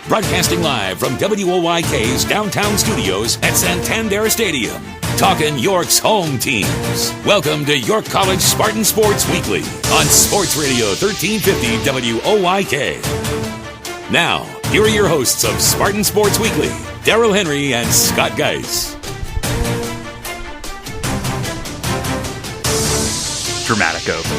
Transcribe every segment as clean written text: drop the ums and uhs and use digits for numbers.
Broadcasting live from WOYK's downtown studios at Santander Stadium. Talking York's home teams. Welcome to York College Spartans Sports Weekly on Sports Radio 1350 WOYK. Now, here are your hosts of Spartan Sports Weekly, Daryl Henry and Scott Geis. Dramatic open.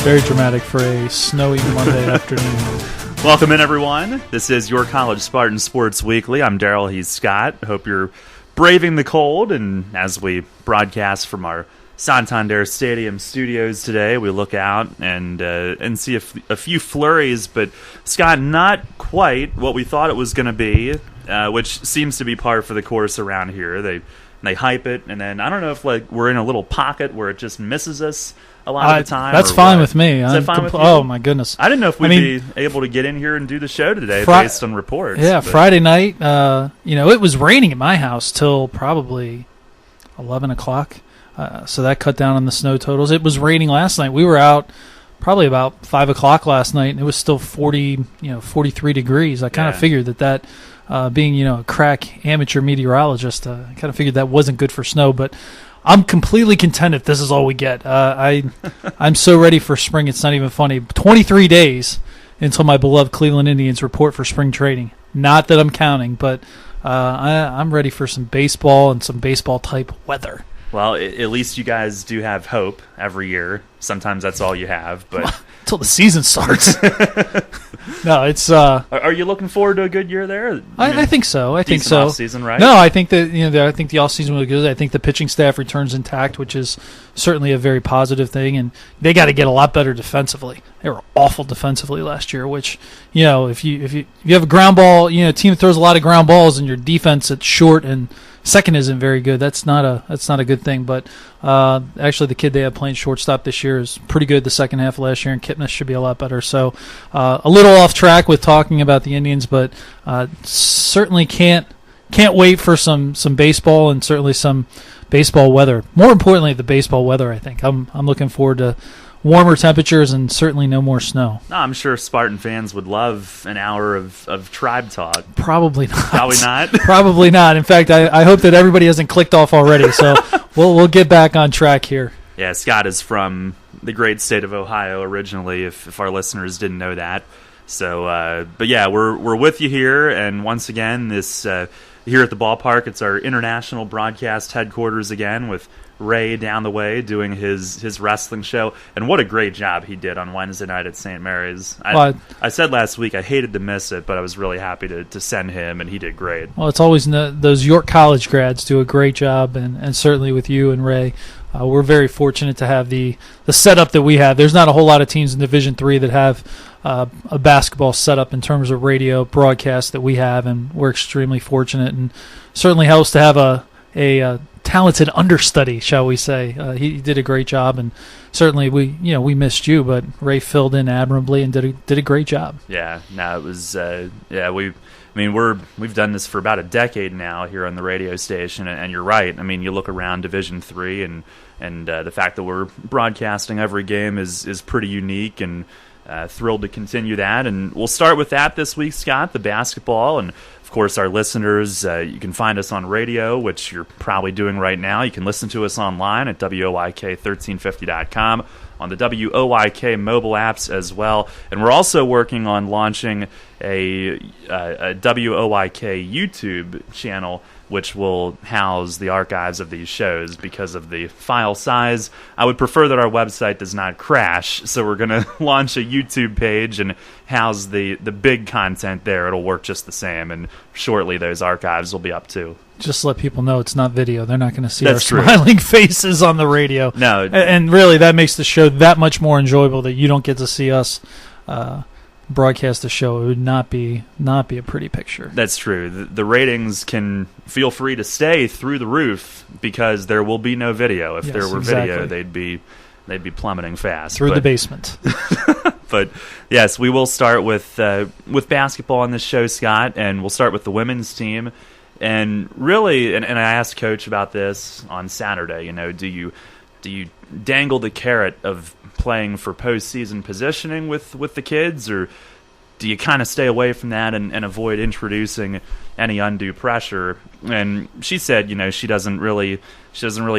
Very dramatic for a snowy Monday afternoon. Welcome in, everyone. This is your College Spartans Sports Weekly. I'm Daryl. He's Scott. Hope you're braving the cold. And as we broadcast from our Santander Stadium studios today, we look out and see a few flurries. But Scott, not quite what we thought it was going to be, which seems to be par for the course around here. They hype it, and then I don't know if we're in a little pocket where it just misses us a lot of the time. That's fine with me. Is that fine with you? Oh, my goodness. I didn't know if we'd be able to get in here and do the show today based on reports. Yeah, Friday night, it was raining at my house till probably 11 o'clock, so that cut down on the snow totals. It was raining last night. We were out probably about 5 o'clock last night, and it was still 43 degrees. I kind of figured that being, a crack amateur meteorologist, I kind of figured that wasn't good for snow, but I'm completely content if this is all we get. I'm so ready for spring, it's not even funny. 23 days until my beloved Cleveland Indians report for spring training. Not that I'm counting, but I'm ready for some baseball and some baseball-type weather. Well, at least you guys do have hope every year. Sometimes that's all you have, but until the season starts. No, it's. Are you looking forward to a good year there? I think so. I think so. Off season, right? No, I think that I think the off season was good. I think the pitching staff returns intact, which is certainly a very positive thing. And they got to get a lot better defensively. They were awful defensively last year. Which if you have a ground ball, team that throws a lot of ground balls, and your defense at short and second isn't very good. That's not a good thing. But actually, the kid they have playing shortstop this year is pretty good. The second half of last year, and Kipnis should be a lot better. So a little off track with talking about the Indians, but certainly can't wait for some baseball and certainly some baseball weather. More importantly, the baseball weather. I think I'm looking forward to warmer temperatures and certainly no more snow. No, I'm sure Spartan fans would love an hour of tribe talk. Probably not. Probably not? Probably not. In fact, I hope that everybody hasn't clicked off already, so we'll get back on track here. Yeah, Scott is from the great state of Ohio originally, if our listeners didn't know that. So, but yeah, we're with you here, and once again, this here at the ballpark, it's our international broadcast headquarters again with Ray down the way doing his wrestling show, and what a great job he did on Wednesday night at St. Mary's. I said last week I hated to miss it, but I was really happy to send him, and he did great. Well, it's always those York College grads do a great job, and certainly with you and Ray, we're very fortunate to have the setup that we have. There's not a whole lot of teams in Division III that have a basketball setup in terms of radio broadcast that we have, and we're extremely fortunate, and certainly helps to have a talented understudy, shall we say. He did a great job, and certainly we missed you, but Ray filled in admirably and did a great job. Yeah, no, it was we've done this for about a decade now here on the radio station, and you're right. I mean, you look around Division III, and the fact that we're broadcasting every game is pretty unique, and thrilled to continue that. And we'll start with that this week, Scott, the basketball. And of course, our listeners, you can find us on radio, which you're probably doing right now. You can listen to us online at WOYK1350.com, on the WOYK mobile apps as well. And we're also working on launching a WOYK YouTube channel, which will house the archives of these shows because of the file size. I would prefer that our website does not crash, so we're going to launch a YouTube page and house the big content there. It'll work just the same, and shortly those archives will be up too. Just let people know it's not video. They're not going to see That's our true. smiling faces on the radio. No. And really, that makes the show that much more enjoyable that you don't get to see us broadcast the show. It would not be a pretty picture. That's true. The ratings can feel free to stay through the roof because there will be no video. If there were video, they'd be plummeting fast through the basement. But yes, we will start with basketball on this show, Scott, and we'll start with the women's team. And really, and I asked Coach about this on Saturday. Do you dangle the carrot of playing for postseason positioning with the kids, or do you kind of stay away from that and avoid introducing any undue pressure? And she said, she doesn't really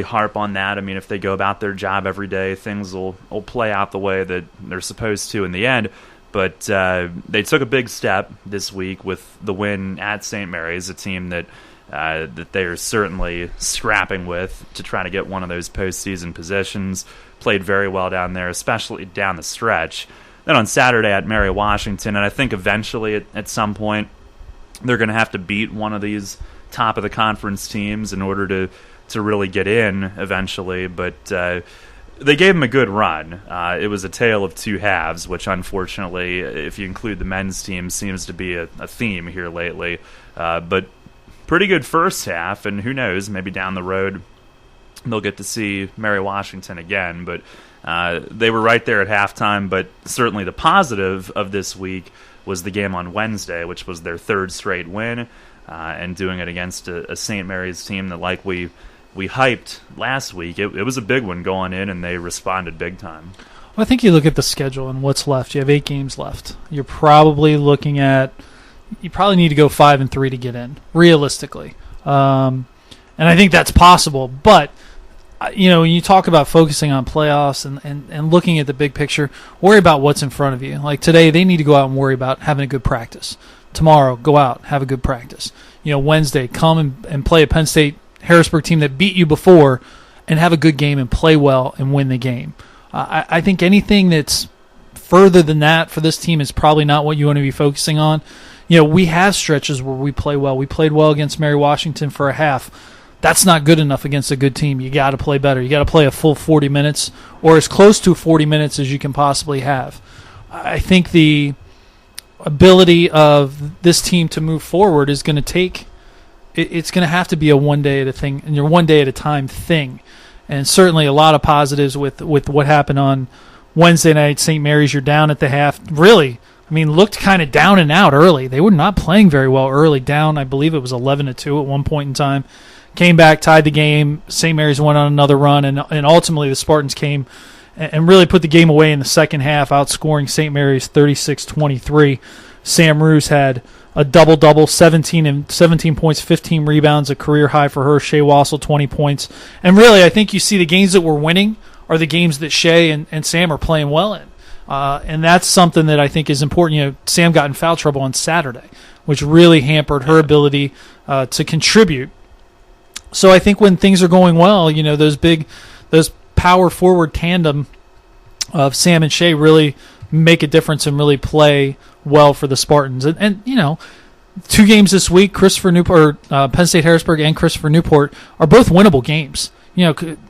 harp on that. I mean, if they go about their job every day, things will play out the way that they're supposed to in the end. But they took a big step this week with the win at St. Mary's, a team that they are certainly scrapping with to try to get one of those postseason positions. Played very well down there, especially down the stretch. Then on Saturday at Mary Washington, and I think eventually at some point they're going to have to beat one of these top of the conference teams in order to really get in eventually. But they gave them a good run. It was a tale of two halves, which unfortunately, if you include the men's team, seems to be a theme here lately. But pretty good first half, and who knows, maybe down the road they'll get to see Mary Washington again. But they were right there at halftime. But certainly the positive of this week was the game on Wednesday, which was their third straight win, and doing it against a St. Mary's team that, like we hyped last week, it was a big one going in, and they responded big time. Well, I think you look at the schedule and what's left. You have 8 games left. You're probably looking at you probably need to go 5-3 to get in, realistically. And I think that's possible. But when you talk about focusing on playoffs and looking at the big picture, worry about what's in front of you. Like today, they need to go out and worry about having a good practice. Tomorrow, go out, have a good practice. Wednesday, come and play a Penn State Harrisburg team that beat you before and have a good game and play well and win the game. I think anything that's further than that for this team is probably not what you want to be focusing on. We have stretches where we play well. We played well against Mary Washington for a half. That's not good enough against a good team. You got to play better. You got to play a full 40 minutes or as close to 40 minutes as you can possibly have. I think the ability of this team to move forward is going to take it's going to have to be a one day at a thing and your one day at a time thing. And certainly a lot of positives with what happened on Wednesday night. St. Mary's, you're down at the half. Really, looked kind of down and out early. They were not playing very well early, down, I believe it was 11-2 at one point in time. Came back, tied the game. St. Mary's went on another run, and ultimately the Spartans came and really put the game away in the second half, outscoring St. Mary's 36-23. Sam Roos had a double-double, 17 points, 15 rebounds, a career high for her. Shea Wassel, 20 points. And really, I think you see the games that we're winning are the games that Shea and Sam are playing well in. And that's something that I think is important. Sam got in foul trouble on Saturday, which really hampered her ability to contribute. So I think when things are going well, those power forward tandem of Sam and Shea really make a difference and really play well for the Spartans. And 2 games this week, Christopher Newport, Penn State Harrisburg and Christopher Newport are both winnable games.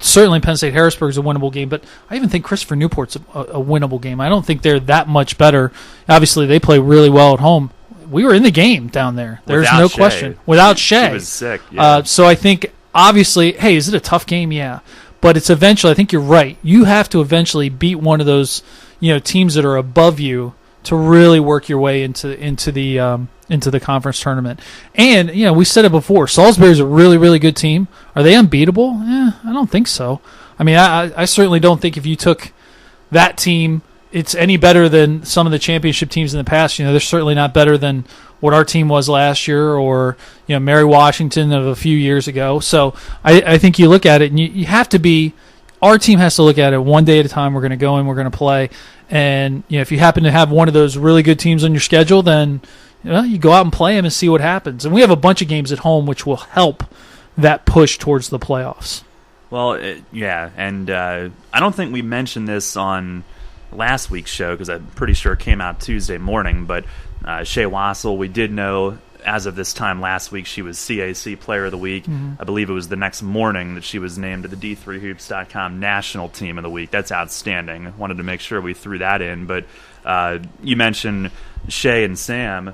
Certainly Penn State Harrisburg is a winnable game, but I even think Christopher Newport's a winnable game. I don't think they're that much better. Obviously, they play really well at home. We were in the game down there. There's no question. Without Shea. He was sick. Yeah. So I think, obviously, hey, is it a tough game? Yeah. But it's eventually, I think you're right. You have to eventually beat one of those teams that are above you to really work your way into the conference tournament. And, we said it before, Salisbury's a really, really good team. Are they unbeatable? I don't think so. I certainly don't think if you took that team, it's any better than some of the championship teams in the past. They're certainly not better than what our team was last year or, Mary Washington of a few years ago. So I think you look at it and you have to be – our team has to look at it one day at a time. We're going to go in, we're going to play. And, if you happen to have one of those really good teams on your schedule, then you go out and play them and see what happens. And we have a bunch of games at home which will help that push towards the playoffs. Well, and I don't think we mentioned this on last week's show because I'm pretty sure it came out Tuesday morning, but Shea Wassel, we did know as of this time last week she was CAC Player of the Week. Mm-hmm. I believe it was the next morning that she was named to the D3Hoops.com National Team of the Week. That's outstanding. I wanted to make sure we threw that in. But you mentioned Shea and Sam.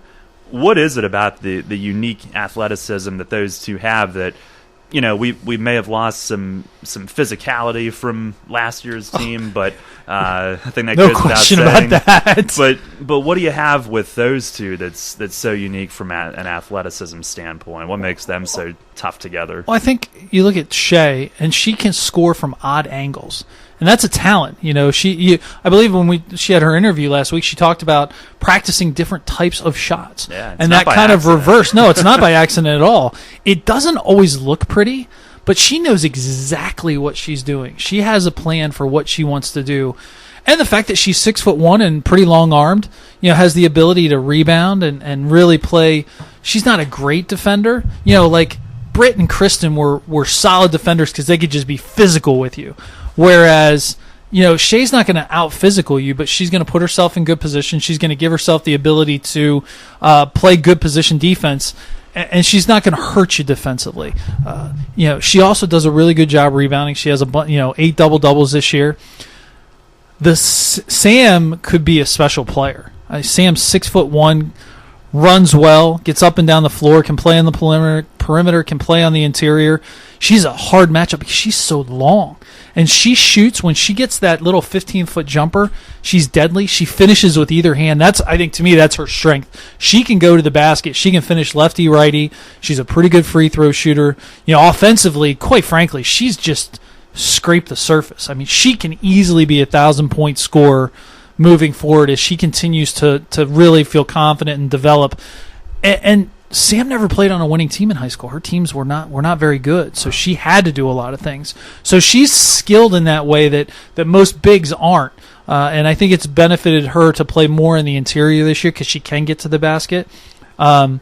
What is it about the unique athleticism that those two have that we may have lost some physicality from last year's team, but I think that no goes without question saying. About that. But what do you have with those two that's so unique from an athleticism standpoint? What makes them so tough together? Well, I think you look at Shea, and she can score from odd angles. And that's a talent. I believe when she had her interview last week, she talked about practicing different types of shots. Yeah, and that kind of reverse. No, it's not by accident at all. It doesn't always look pretty, but she knows exactly what she's doing. She has a plan for what she wants to do. And the fact that she's 6'1" and pretty long-armed, has the ability to rebound and really play. She's not a great defender. Like Britt and Kristen were solid defenders because they could just be physical with you. Whereas, Shay's not going to out-physical you, but she's going to put herself in good position. She's going to give herself the ability to play good position defense, and she's not going to hurt you defensively. She also does a really good job rebounding. She has 8 double-doubles this year. Sam could be a special player. Sam's 6'1", runs well, gets up and down the floor, can play on the perimeter, can play on the interior. She's a hard matchup because she's so long. And she shoots, when she gets that little 15-foot jumper, she's deadly. She finishes with either hand. I think, to me, that's her strength. She can go to the basket. She can finish lefty, righty. She's a pretty good free throw shooter. Offensively, quite frankly, she's just scraped the surface. I mean, she can easily be a 1,000-point scorer moving forward as she continues to really feel confident and develop. And Sam never played on a winning team in high school. Her teams were not very good, so she had to do a lot of things. So she's skilled in that way that most bigs aren't. And I think it's benefited her to play more in the interior this year because she can get to the basket. I'm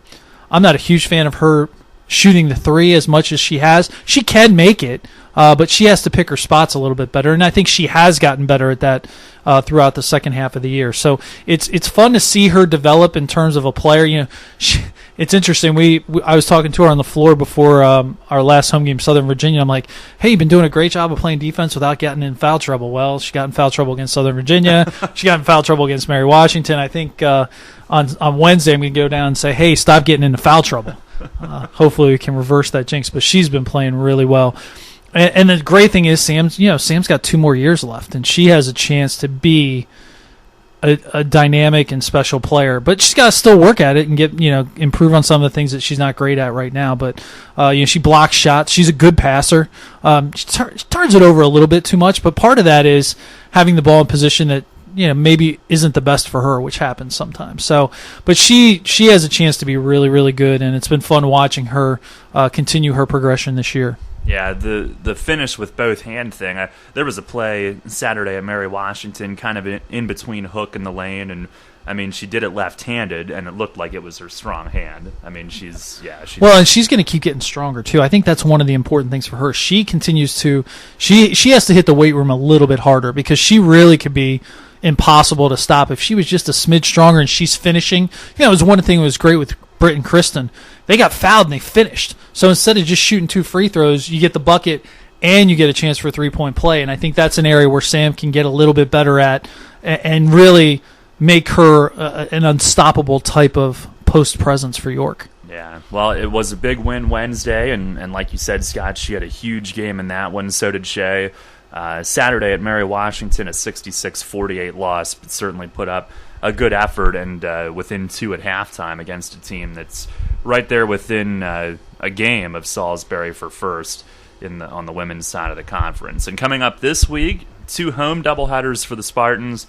not a huge fan of her shooting the three as much as she has. She can make it, but she has to pick her spots a little bit better, and I think she has gotten better at that throughout the second half of the year. So it's fun to see her develop in terms of a player. It's interesting. I was talking to her on the floor before our last home game, Southern Virginia. I'm like, hey, you've been doing a great job of playing defense without getting in foul trouble. Well, she got in foul trouble against Southern Virginia. She got in foul trouble against Mary Washington. I think on Wednesday I'm going to go down and say, hey, stop getting into foul trouble. Hopefully we can reverse that jinx, but she's been playing really well. And the great thing is Sam's got 2 more years left, and she has a chance to be a dynamic and special player. But she's got to still work at it and get improve on some of the things that she's not great at right now. But she blocks shots. She's a good passer. She turns it over a little bit too much, but part of that is having the ball in position that maybe isn't the best for her, which happens sometimes. So, but she has a chance to be really, really good, and it's been fun watching her continue her progression this year. Yeah, the finish with both hand thing. There was a play Saturday at Mary Washington, kind of in between hook and the lane, and I mean, she did it left-handed, and it looked like it was her strong hand. I mean, she's well, and she's going to keep getting stronger too. I think that's one of the important things for her. She continues to she has to hit the weight room a little bit harder because she really could be impossible to stop if she was just a smidge stronger and she's finishing. It was one thing that was great with Britt and Kristen. They got fouled and they finished. So instead of just shooting 2 free throws, you get the bucket and you get a chance for a 3-point play. And I think that's an area where Sam can get a little bit better at and really make her an unstoppable type of post presence for York. Yeah, well, it was a big win Wednesday, and like you said, Scott, she had a huge game in that one. So did Shay. Saturday at Mary Washington, a 66-48 loss, but certainly put up a good effort and within 2 at halftime against a team that's right there within a game of Salisbury for first on the women's side of the conference. And coming up this week, 2 home doubleheaders for the Spartans.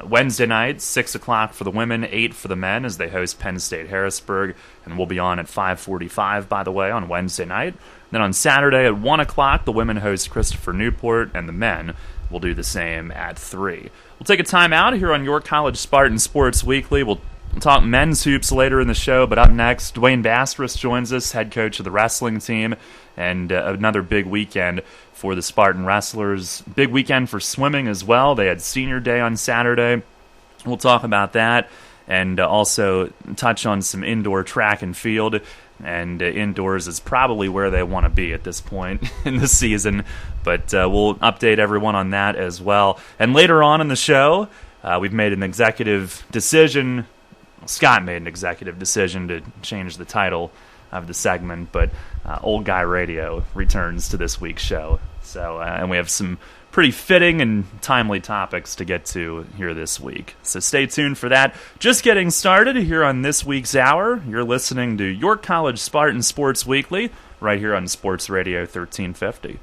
Wednesday night, 6 o'clock for the women, 8 for the men as they host Penn State Harrisburg, and we'll be on at 5:45, by the way, on Wednesday night. Then on Saturday at 1 o'clock, the women host Christopher Newport, and the men will do the same at 3. We'll take a time out here on York College Spartans Sports Weekly. We'll talk men's hoops later in the show, but up next, Dwayne Bastrus joins us, head coach of the wrestling team, and another big weekend for the Spartan wrestlers. Big weekend for swimming as well. They had senior day on Saturday. We'll talk about that and also touch on some indoor track and field. And indoors is probably where they want to be at this point in the season. But we'll update everyone on that as well. And later on in the show, we've made an executive decision. Scott made an executive decision to change the title of the segment, but Old Guy Radio returns to this week's show. So, and we have some pretty fitting and timely topics to get to here this week. So stay tuned for that. Just getting started here on this week's hour. You're listening to York College Spartans Sports Weekly right here on Sports Radio 1350.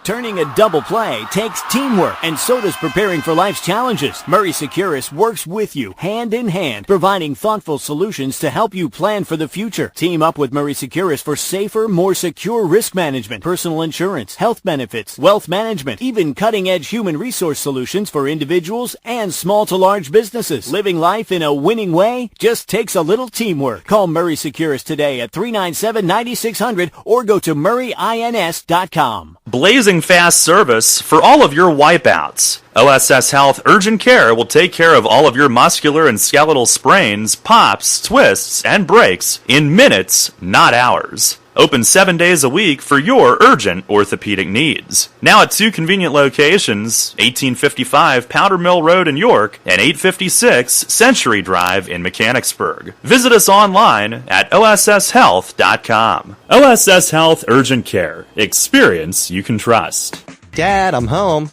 Turning a double play takes teamwork, and so does preparing for life's challenges. Murray Securus works with you, hand in hand, providing thoughtful solutions to help you plan for the future. Team up with Murray Securus for safer, more secure risk management, personal insurance, health benefits, wealth management, even cutting-edge human resource solutions for individuals and small to large businesses. Living life in a winning way just takes a little teamwork. Call Murray Securus today at 397-9600 or go to murrayins.com. Blazing fast service for all of your wipeouts. OSS Health Urgent Care will take care of all of your muscular and skeletal sprains, pops, twists, and breaks in minutes, not hours. Open 7 days a week for your urgent orthopedic needs. Now at 2 convenient locations, 1855 Powder Mill Road in York and 856 Century Drive in Mechanicsburg. Visit us online at osshealth.com. OSS Health Urgent Care. Experience you can trust. Dad, I'm home.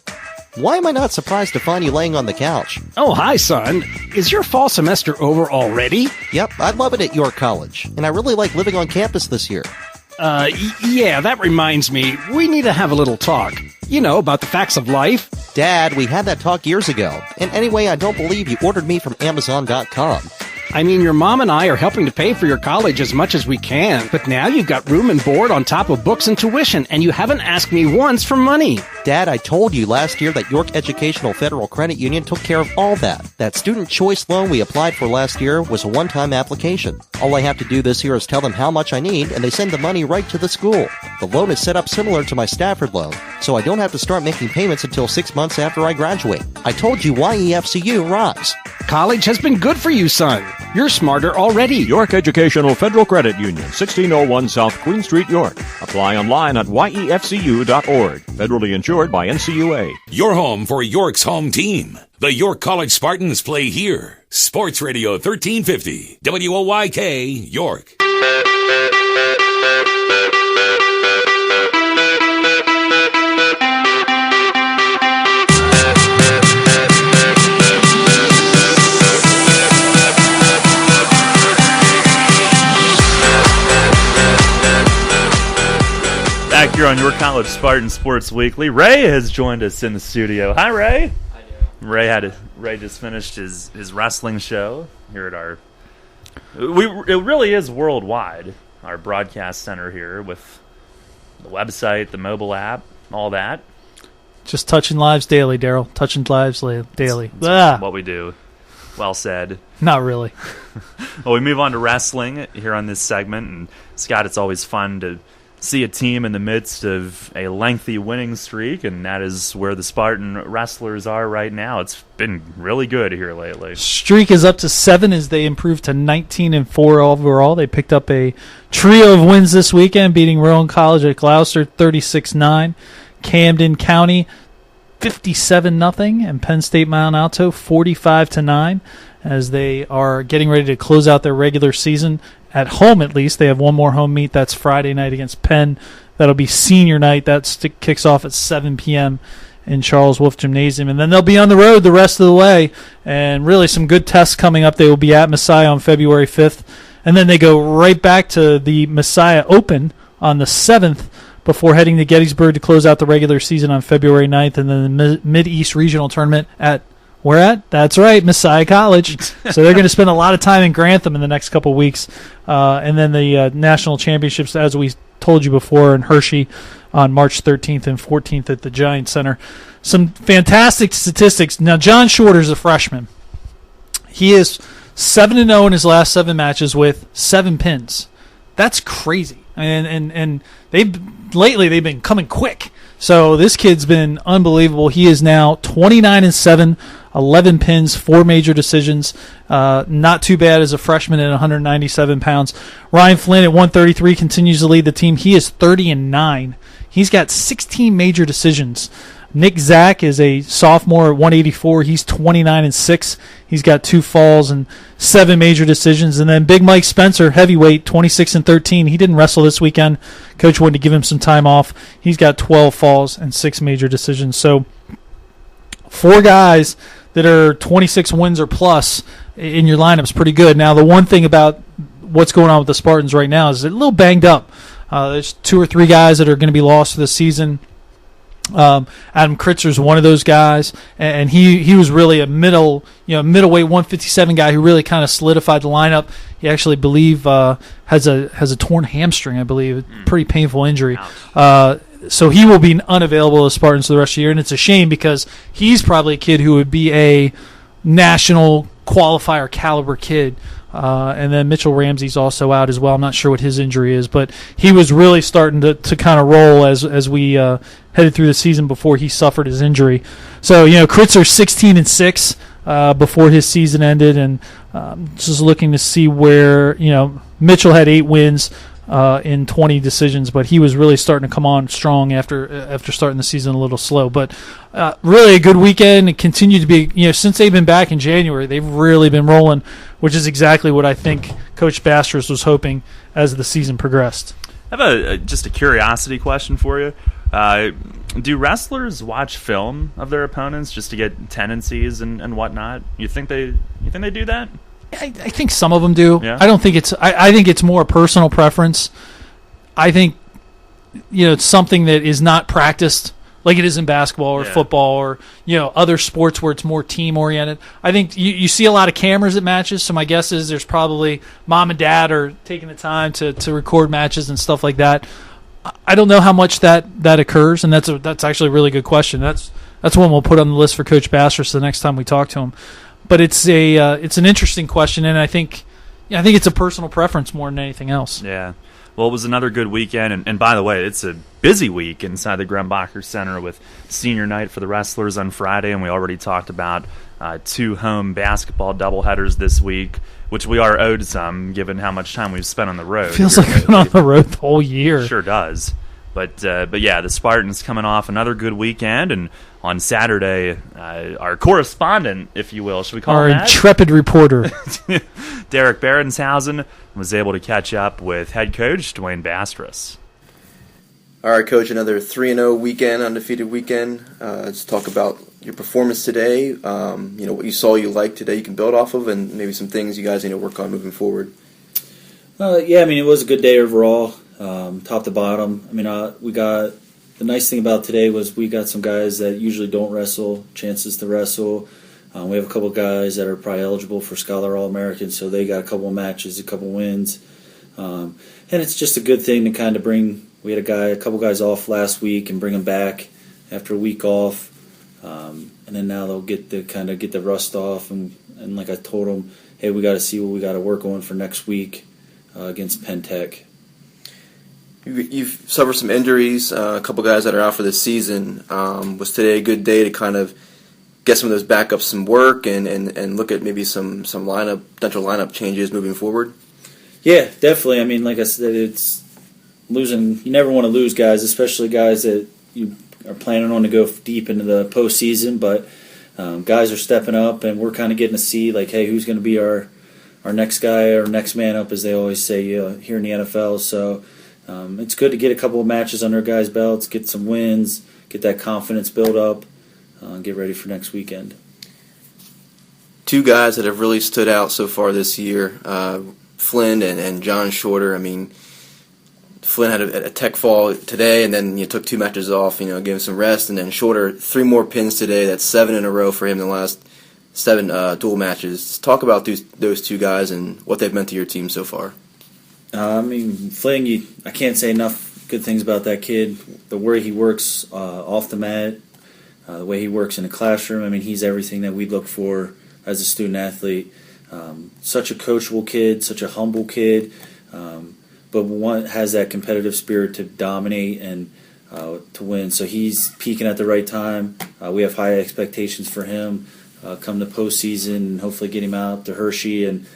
Why am I not surprised to find you laying on the couch? Oh, hi, son. Is your fall semester over already? Yep, I love it at York College, and I really like living on campus this year. Yeah, that reminds me. We need to have a little talk. You know, about the facts of life. Dad, we had that talk years ago. And anyway, I don't believe you ordered me from Amazon.com. I mean, your mom and I are helping to pay for your college as much as we can, but now you've got room and board on top of books and tuition, and you haven't asked me once for money. Dad, I told you last year that York Educational Federal Credit Union took care of all that. That student choice loan we applied for last year was a one-time application. All I have to do this year is tell them how much I need, and they send the money right to the school. The loan is set up similar to my Stafford loan, so I don't have to start making payments until 6 months after I graduate. I told you YEFCU rocks. College has been good for you, son. You're smarter already. York Educational Federal Credit Union, 1601 South Queen Street, York. Apply online at yefcu.org. Federally insured by NCUA. Your home for York's home team. The York College Spartans play here. Sports Radio 1350. WOYK, York. Back here on York College Spartans Sports Weekly, Ray has joined us in the studio. Hi, Ray. Hi, Ray just finished his wrestling show here at our. It really is worldwide. Our broadcast center here with the website, the mobile app, all that. Just touching lives daily, Daryl. Touching lives daily. That's what we do. Well said. Not really. Well, we move on to wrestling here on this segment, and Scott, it's always fun to see a team in the midst of a lengthy winning streak, and that is where the Spartan wrestlers are right now. It's been really good here lately. Streak is up to 7 as they improve to 19-4 overall. They picked up a trio of wins this weekend, beating Rowan College at Gloucester 36-9, Camden County 57-0, and Penn State Mount Alto 45-9, as they are getting ready to close out their regular season. At home, at least, they have one more home meet. That's Friday night against Penn. That'll be senior night. That kicks off at 7 p.m. in Charles Wolf Gymnasium. And then they'll be on the road the rest of the way. And really some good tests coming up. They will be at Messiah on February 5th. And then they go right back to the Messiah Open on the 7th before heading to Gettysburg to close out the regular season on February 9th. And then the Mid-East Regional Tournament at where at? That's right, Messiah College. So they're going to spend a lot of time in Grantham in the next couple of weeks. And then the national championships, as we told you before, in Hershey on March 13th and 14th at the Giant Center. Some fantastic statistics. Now, John Shorter's a freshman. He is 7-0 in his last 7 matches with 7 pins. That's crazy. And lately they've been coming quick. So this kid's been unbelievable. He is now 29-7, 11 pins, 4 major decisions. Not too bad as a freshman at 197 pounds. Ryan Flynn at 133 continues to lead the team. He is 30-9. He's got 16 major decisions. Nick Zach is a sophomore at 184. He's 29-6. He's got 2 falls and 7 major decisions. And then Big Mike Spencer, heavyweight, 26-13. He didn't wrestle this weekend. Coach wanted to give him some time off. He's got 12 falls and 6 major decisions. So 4 guys that are 26 wins or plus in your lineup is pretty good. Now, the one thing about what's going on with the Spartans right now is they're a little banged up. There's 2 or 3 guys that are going to be lost for the season. Adam Kritzer's one of those guys, and he was really a middleweight 157 guy who really kind of solidified the lineup. He actually believe has a torn hamstring, I believe, pretty painful injury. So he will be unavailable to Spartans for the rest of the year, and it's a shame because he's probably a kid who would be a national qualifier caliber kid. And then Mitchell Ramsey's also out as well. I'm not sure what his injury is, but he was really starting to kind of roll as we headed through the season before he suffered his injury. So, Kritzer 16-6 before his season ended, and just looking to see where, Mitchell had 8 wins in 20 decisions, but he was really starting to come on strong after starting the season a little slow. But really a good weekend. It continued to be, since they've been back in January, they've really been rolling, which is exactly what I think Coach Bastrus was hoping as the season progressed. I have just a curiosity question for you. Do wrestlers watch film of their opponents just to get tendencies and whatnot? You think they do that? I think some of them do. Yeah. I don't think it's. I think it's more a personal preference. I think it's something that is not practiced like it is in basketball or football or other sports where it's more team oriented. I think you see a lot of cameras at matches. So my guess is there's probably mom and dad are taking the time to record matches and stuff like that. I don't know how much that occurs, and that's actually a really good question. That's one we'll put on the list for Coach Bastrus the next time we talk to him. But it's an interesting question, and I think it's a personal preference more than anything else. Yeah. Well, it was another good weekend, and by the way, it's a busy week inside the Grumbacher Center with senior night for the wrestlers on Friday, and we already talked about 2 home basketball doubleheaders this week, which we are owed some given how much time we've spent on the road. Feels like we've been on the road the whole year. Sure does. But yeah, the Spartans coming off another good weekend, and on Saturday, our correspondent, if you will, should we call him that? Our intrepid reporter. Derek Berenshausen was able to catch up with head coach Dwayne Bastrus. All right, Coach, another 3-0 weekend, undefeated weekend. Let's talk about your performance today, what you saw you liked today you can build off of, and maybe some things you guys need to work on moving forward. It was a good day overall, top to bottom. We got the nice thing about today was we got some guys that usually don't wrestle, chances to wrestle. We have a couple guys that are probably eligible for Scholar All-American, so they got a couple of matches, a couple wins. And it's just a good thing to kind of bring. We had a couple guys off last week and bring them back after a week off. And then now they'll get the rust off. And like I told them, hey, we got to see what we got to work on for next week against Penn Tech. You've suffered some injuries, a couple guys that are out for this season. Was today a good day to kind of get some of those backups some work and look at maybe some potential lineup changes moving forward? Yeah, definitely. Like I said, it's losing. You never want to lose guys, especially guys that you are planning on to go deep into the postseason. But guys are stepping up, and we're kind of getting to see, like, hey, who's going to be our next guy, our next man up, as they always say here in the NFL. So it's good to get a couple of matches under guys' belts, get some wins, get that confidence build up, get ready for next weekend. 2 guys that have really stood out so far this year, Flynn and John Shorter. Flynn had a tech fall today, and then took 2 matches off, gave him some rest, and then Shorter 3 more pins today. That's 7 in a row for him in the last 7 dual matches. Talk about those 2 guys and what they've meant to your team so far. Flynn, I can't say enough good things about that kid. The way he works off the mat, the way he works in the classroom. He's everything that we look for as a student athlete. Such a coachable kid, such a humble kid, but one has that competitive spirit to dominate and to win. So he's peaking at the right time. We have high expectations for him. Come the postseason and hopefully get him out to Hershey and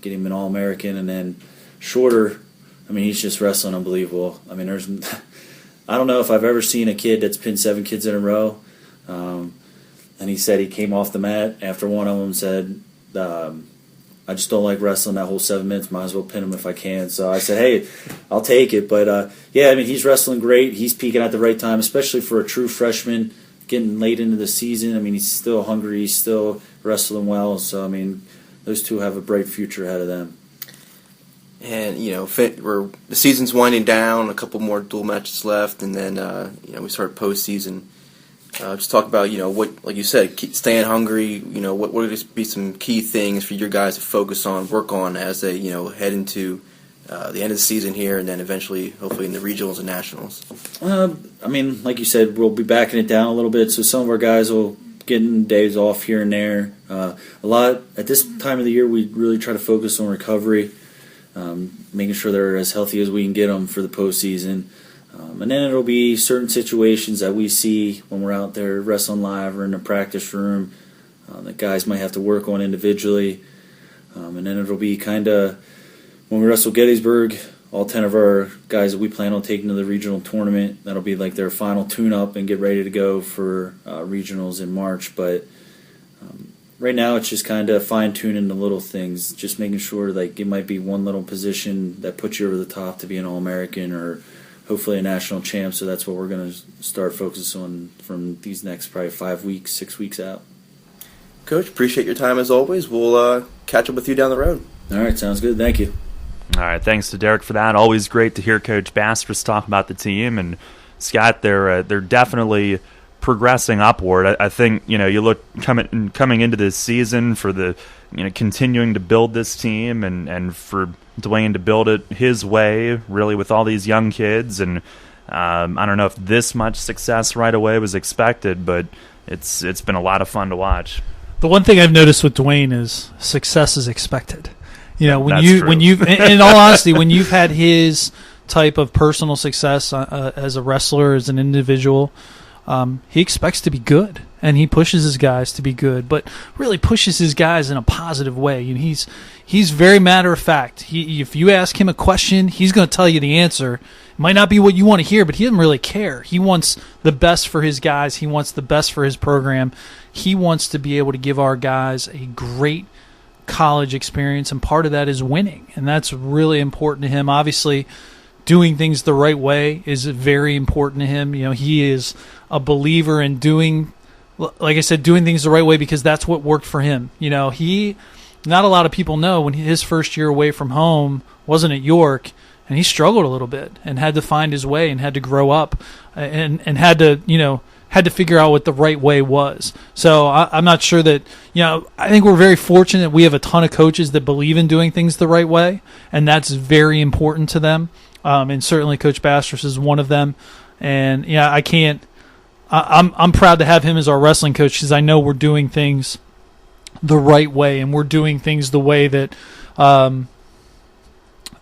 get him an All-American. And then Shorter, he's just wrestling unbelievable. I don't know if I've ever seen a kid that's pinned 7 kids in a row. And he said he came off the mat after one of them said, I just don't like wrestling that whole 7 minutes. Might as well pin him if I can. So I said, hey, I'll take it. But, he's wrestling great. He's peaking at the right time, especially for a true freshman getting late into the season. He's still hungry. He's still wrestling well. So, those 2 have a bright future ahead of them. And the season's winding down, a couple more dual matches left, and then we start postseason. Just talk about what, like you said, staying hungry. What would be some key things for your guys to focus on, work on as they head into the end of the season here, and then eventually, hopefully, in the regionals and nationals. Like you said, we'll be backing it down a little bit, so some of our guys will get days off here and there. A lot at this time of the year, we really try to focus on recovery. Making sure they're as healthy as we can get them for the postseason. And then it'll be certain situations that we see when we're out there wrestling live or in the practice room that guys might have to work on individually. And then it'll be kind of, when we wrestle Gettysburg, all 10 of our guys that we plan on taking to the regional tournament, that'll be like their final tune-up and get ready to go for regionals in March. But right now, it's just kind of fine-tuning the little things, just making sure like it might be one little position that puts you over the top to be an All-American or hopefully a national champ. So that's what we're going to start focusing on from these next probably 5 weeks, 6 weeks out. Coach, appreciate your time as always. We'll catch up with you down the road. All right, sounds good. Thank you. All right, thanks to Derek for that. Always great to hear Coach Bastrus talk about the team. And Scott, they're definitely progressing upward. I think you look coming into this season for the continuing to build this team and for Dwayne to build it his way, really with all these young kids. And I don't know if this much success right away was expected, but it's been a lot of fun to watch. The one thing I've noticed with Dwayne is success is expected. When you've in all honesty, when you've had his type of personal success as a wrestler, as an individual. He expects to be good, and he pushes his guys to be good, but really pushes his guys in a positive way. He's very matter of fact. If you ask him a question, he's going to tell you the answer. It might not be what you want to hear, but he doesn't really care. He wants the best for his guys. He wants the best for his program. He wants to be able to give our guys a great college experience, and part of that is winning, and that's really important to him. Obviously, doing things the right way is very important to him. He is a believer in doing things the right way because that's what worked for him. Not a lot of people know when his first year away from home wasn't at York, and he struggled a little bit and had to find his way and had to grow up and had to figure out what the right way was. So I'm not sure that, I think we're very fortunate. We have a ton of coaches that believe in doing things the right way, and that's very important to them. And certainly Coach Bastrus is one of them. And I'm proud to have him as our wrestling coach because I know we're doing things the right way, and we're doing things the way that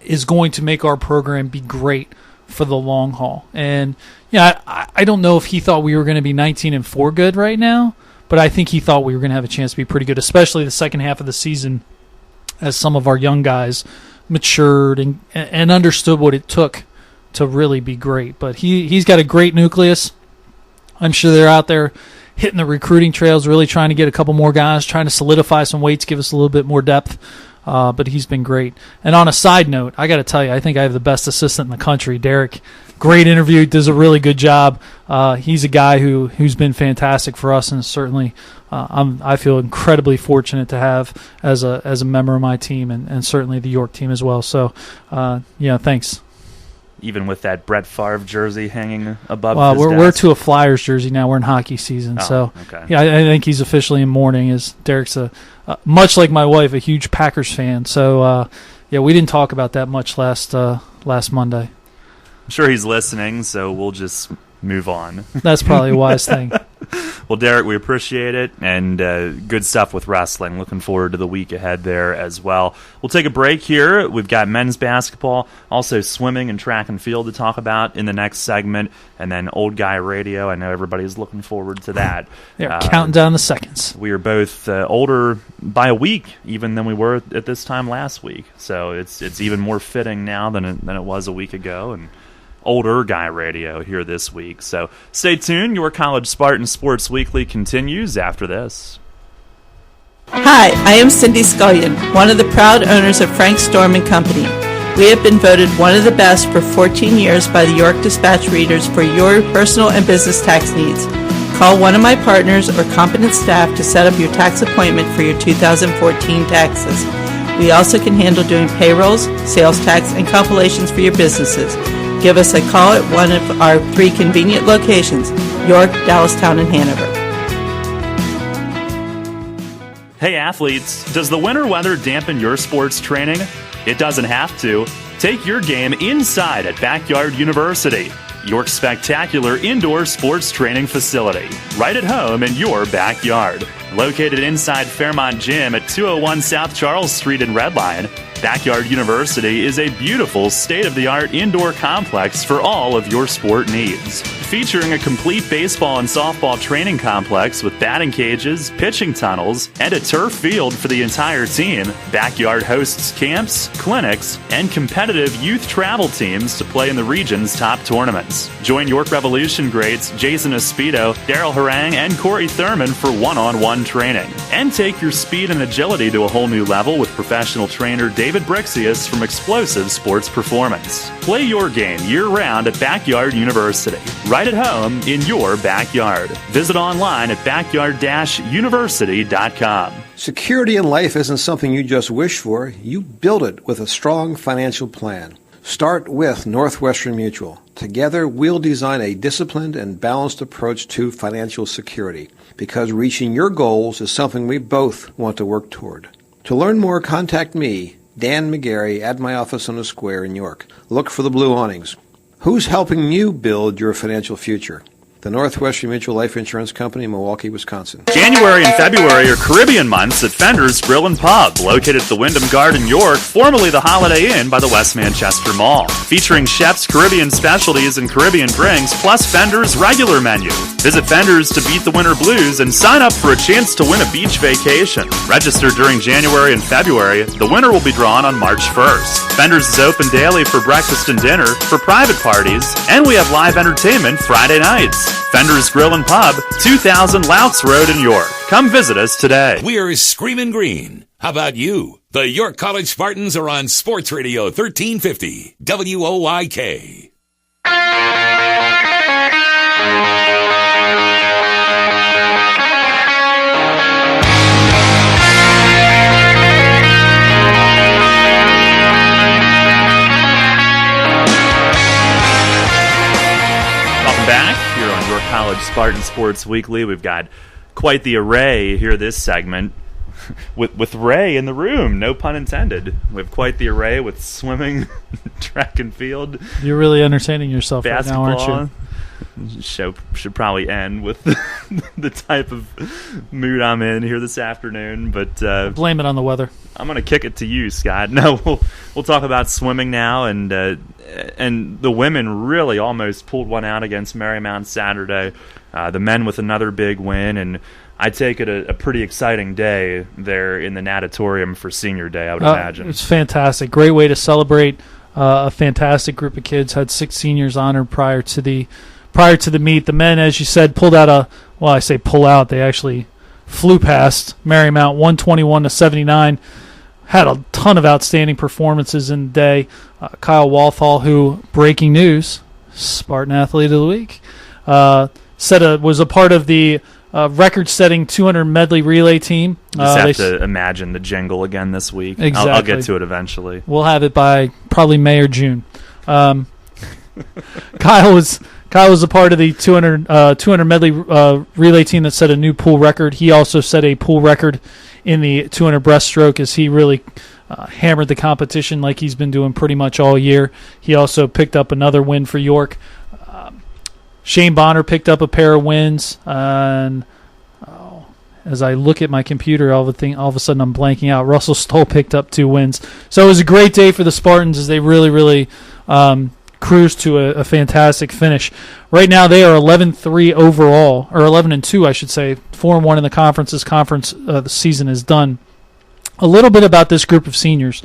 is going to make our program be great for the long haul. And I don't know if he thought we were going to be 19-4 good right now, but I think he thought we were going to have a chance to be pretty good, especially the second half of the season as some of our young guys matured and understood what it took to really be great. But he's got a great nucleus. I'm sure they're out there hitting the recruiting trails, really trying to get a couple more guys, trying to solidify some weights, give us a little bit more depth. But he's been great. And on a side note, I got to tell you, I think I have the best assistant in the country, Derek. Great interview, does a really good job. He's a guy who's been fantastic for us, and certainly I feel incredibly fortunate to have as a member of my team, and certainly the York team as well. So, thanks. Even with that Brett Favre jersey hanging above his desk? We're to a Flyers jersey now. We're in hockey season. Okay. I think he's officially in mourning, as Derek's much like my wife, a huge Packers fan. So, we didn't talk about that much last Monday. I'm sure he's listening, so we'll just move on. That's probably a wise thing. Well, Derek, we appreciate it, and good stuff with wrestling. Looking forward to the week ahead there as well. We'll take a break here. We've got men's basketball, also swimming and track and field to talk about in the next segment, and then Old Guy Radio. I know everybody's looking forward to that. They're counting down the seconds. We are both older by a week even than we were at this time last week, so it's even more fitting now than it was a week ago, and Older Guy Radio here this week. So stay tuned. Your College Spartans Sports Weekly continues after this. Hi, I am Cindy Scullion, one of the proud owners of Frank Storm & Company. We have been voted one of the best for 14 years by the York Dispatch readers for your personal and business tax needs. Call one of my partners or competent staff to set up your tax appointment for your 2014 taxes. We also can handle doing payrolls, sales tax, and compilations for your businesses. Give us a call at one of our 3 convenient locations, York, Dallastown, and Hanover. Hey athletes, does the winter weather dampen your sports training? It doesn't have to. Take your game inside at Backyard University, York's spectacular indoor sports training facility, right at home in your backyard. Located inside Fairmont Gym at 201 South Charles Street in Red Lion, Backyard University is a beautiful, state-of-the-art indoor complex for all of your sport needs. Featuring a complete baseball and softball training complex with batting cages, pitching tunnels, and a turf field for the entire team, Backyard hosts camps, clinics, and competitive youth travel teams to play in the region's top tournaments. Join York Revolution greats Jason Espito, Daryl Harang, and Corey Thurman for one-on-one training. And take your speed and agility to a whole new level with professional trainer David Brixius from Explosive Sports Performance. Play your game year-round at Backyard University, right at home in your backyard. Visit online at backyard-university.com. Security in life isn't something you just wish for. You build it with a strong financial plan. Start with Northwestern Mutual. Together, we'll design a disciplined and balanced approach to financial security, because reaching your goals is something we both want to work toward. To learn more, contact me, Dan McGarry, at my office on the Square in York. Look for the blue awnings. Who's helping you build your financial future? The Northwestern Mutual Life Insurance Company, Milwaukee, Wisconsin. January and February are Caribbean months at Fender's Grill and Pub, located at the Wyndham Garden, York, formerly the Holiday Inn by the West Manchester Mall. Featuring chefs' Caribbean specialties and Caribbean drinks, plus Fender's regular menu. Visit Fender's to beat the winter blues and sign up for a chance to win a beach vacation. Register during January and February. The winner will be drawn on March 1st. Fender's is open daily for breakfast and dinner, for private parties, and we have live entertainment Friday nights. Fender's Grill and Pub, 2000 Louts Road in York. Come visit us today. We're Screamin' Green. How about you? The York College Spartans are on Sports Radio 1350, WOYK. Back here on York College Spartans Sports Weekly. We've got quite the array here this segment with Ray in the room, no pun intended. We have quite the array with swimming, track and field. You're really entertaining yourself basketball. Right now, aren't you? Show should probably end with the type of mood I'm in here this afternoon, but blame it on the weather. I'm going to kick it to you, Scott. No, we'll talk about swimming now, and the women really almost pulled one out against Marymount Saturday. The men with another big win, and I take it a pretty exciting day there in the natatorium for senior day, I would imagine. It's fantastic. Great way to celebrate a fantastic group of kids. Had 6 seniors honored prior to the meet. The men, as you said, pulled out I say pull out, they actually flew past Marymount 121-79. Had a ton of outstanding performances in the day. Kyle Walthall, who, breaking news, Spartan Athlete of the Week, was a part of the record-setting 200 medley relay team. Just have to imagine the jingle again this week. Exactly. I'll get to it eventually. We'll have it by probably May or June. Kyle was a part of the 200 medley relay team that set a new pool record. He also set a pool record in the 200 breaststroke as he really hammered the competition like he's been doing pretty much all year. He also picked up another win for York. Shane Bonner picked up a pair of wins, and as I look at my computer, all of a sudden I'm blanking out. Russell Stoll picked up 2 wins. So it was a great day for the Spartans as they really cruised to a fantastic finish. Right now they are 11-3 overall, or 11-2 I should say, 4-1 in the conference. This conference the season is done. A little bit about this group of seniors.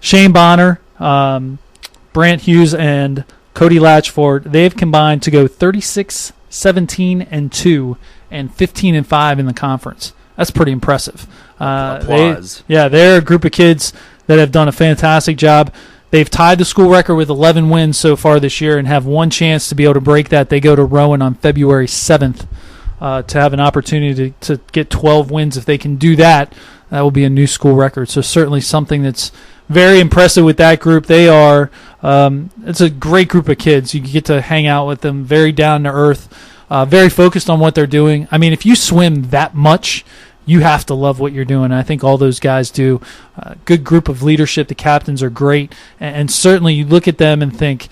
Shane Bonner, Brant Hughes, and Cody Latchford, they've combined to go 36-17-2 and 15-5 in the conference. That's pretty impressive. Applause. They're a group of kids that have done a fantastic job. They've tied the school record with 11 wins so far this year and have one chance to be able to break that. They go to Rowan on February 7th to have an opportunity to get 12 wins. If they can do that, that will be a new school record. So certainly something that's very impressive with that group. They are it's a great group of kids. You get to hang out with them, very down to earth, very focused on what they're doing. I mean, if you swim that much, you have to love what you're doing. I think all those guys do. Good group of leadership. The captains are great. And certainly you look at them and think,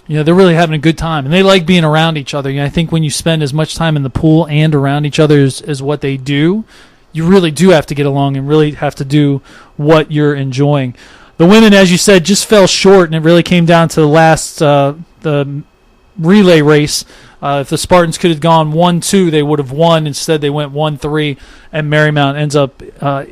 they're really having a good time. And they like being around each other. I think when you spend as much time in the pool and around each other as what they do, you really do have to get along and really have to do what you're enjoying. The women, as you said, just fell short, and it really came down to the last the relay race. If the Spartans could have gone 1-2, they would have won. Instead, they went 1-3, and Marymount ends up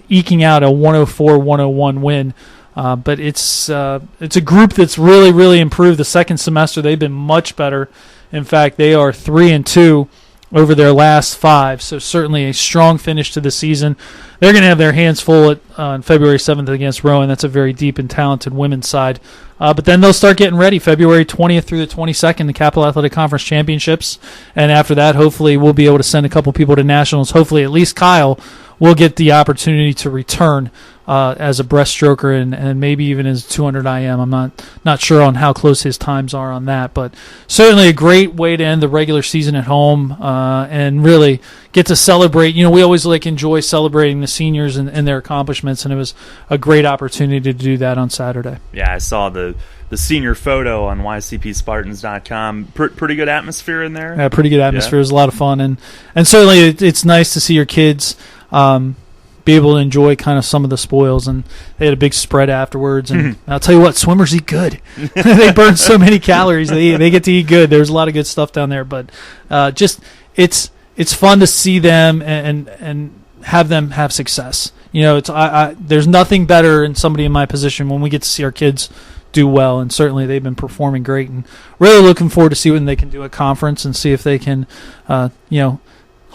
eking out a 104-101 win. But it's a group that's really, really improved. The second semester, they've been much better. In fact, they are 3-2 over their last 5, so certainly a strong finish to the season. They're going to have their hands full on February 7th against Rowan. That's a very deep and talented women's side. But then they'll start getting ready February 20th through the 22nd, the Capital Athletic Conference Championships. And after that, hopefully we'll be able to send a couple people to nationals. Hopefully at least Kyle will get the opportunity to return as a breaststroker and maybe even as 200 IM. I'm not sure on how close his times are on that, but certainly a great way to end the regular season at home and really get to celebrate. We always enjoy celebrating the seniors and their accomplishments, and it was a great opportunity to do that on Saturday. Yeah, I saw the senior photo on ycpspartans.com. Pretty good atmosphere in there. Yeah, pretty good atmosphere. It was a lot of fun, and certainly it's nice to see your kids be able to enjoy kind of some of the spoils, and they had a big spread afterwards. And I'll tell you what, swimmers eat good. They burn so many calories. They get to eat good. There's a lot of good stuff down there, but it's fun to see them and have them have success. There's nothing better in somebody in my position when we get to see our kids do well, and certainly they've been performing great, and really looking forward to see what they can do at conference and see if they can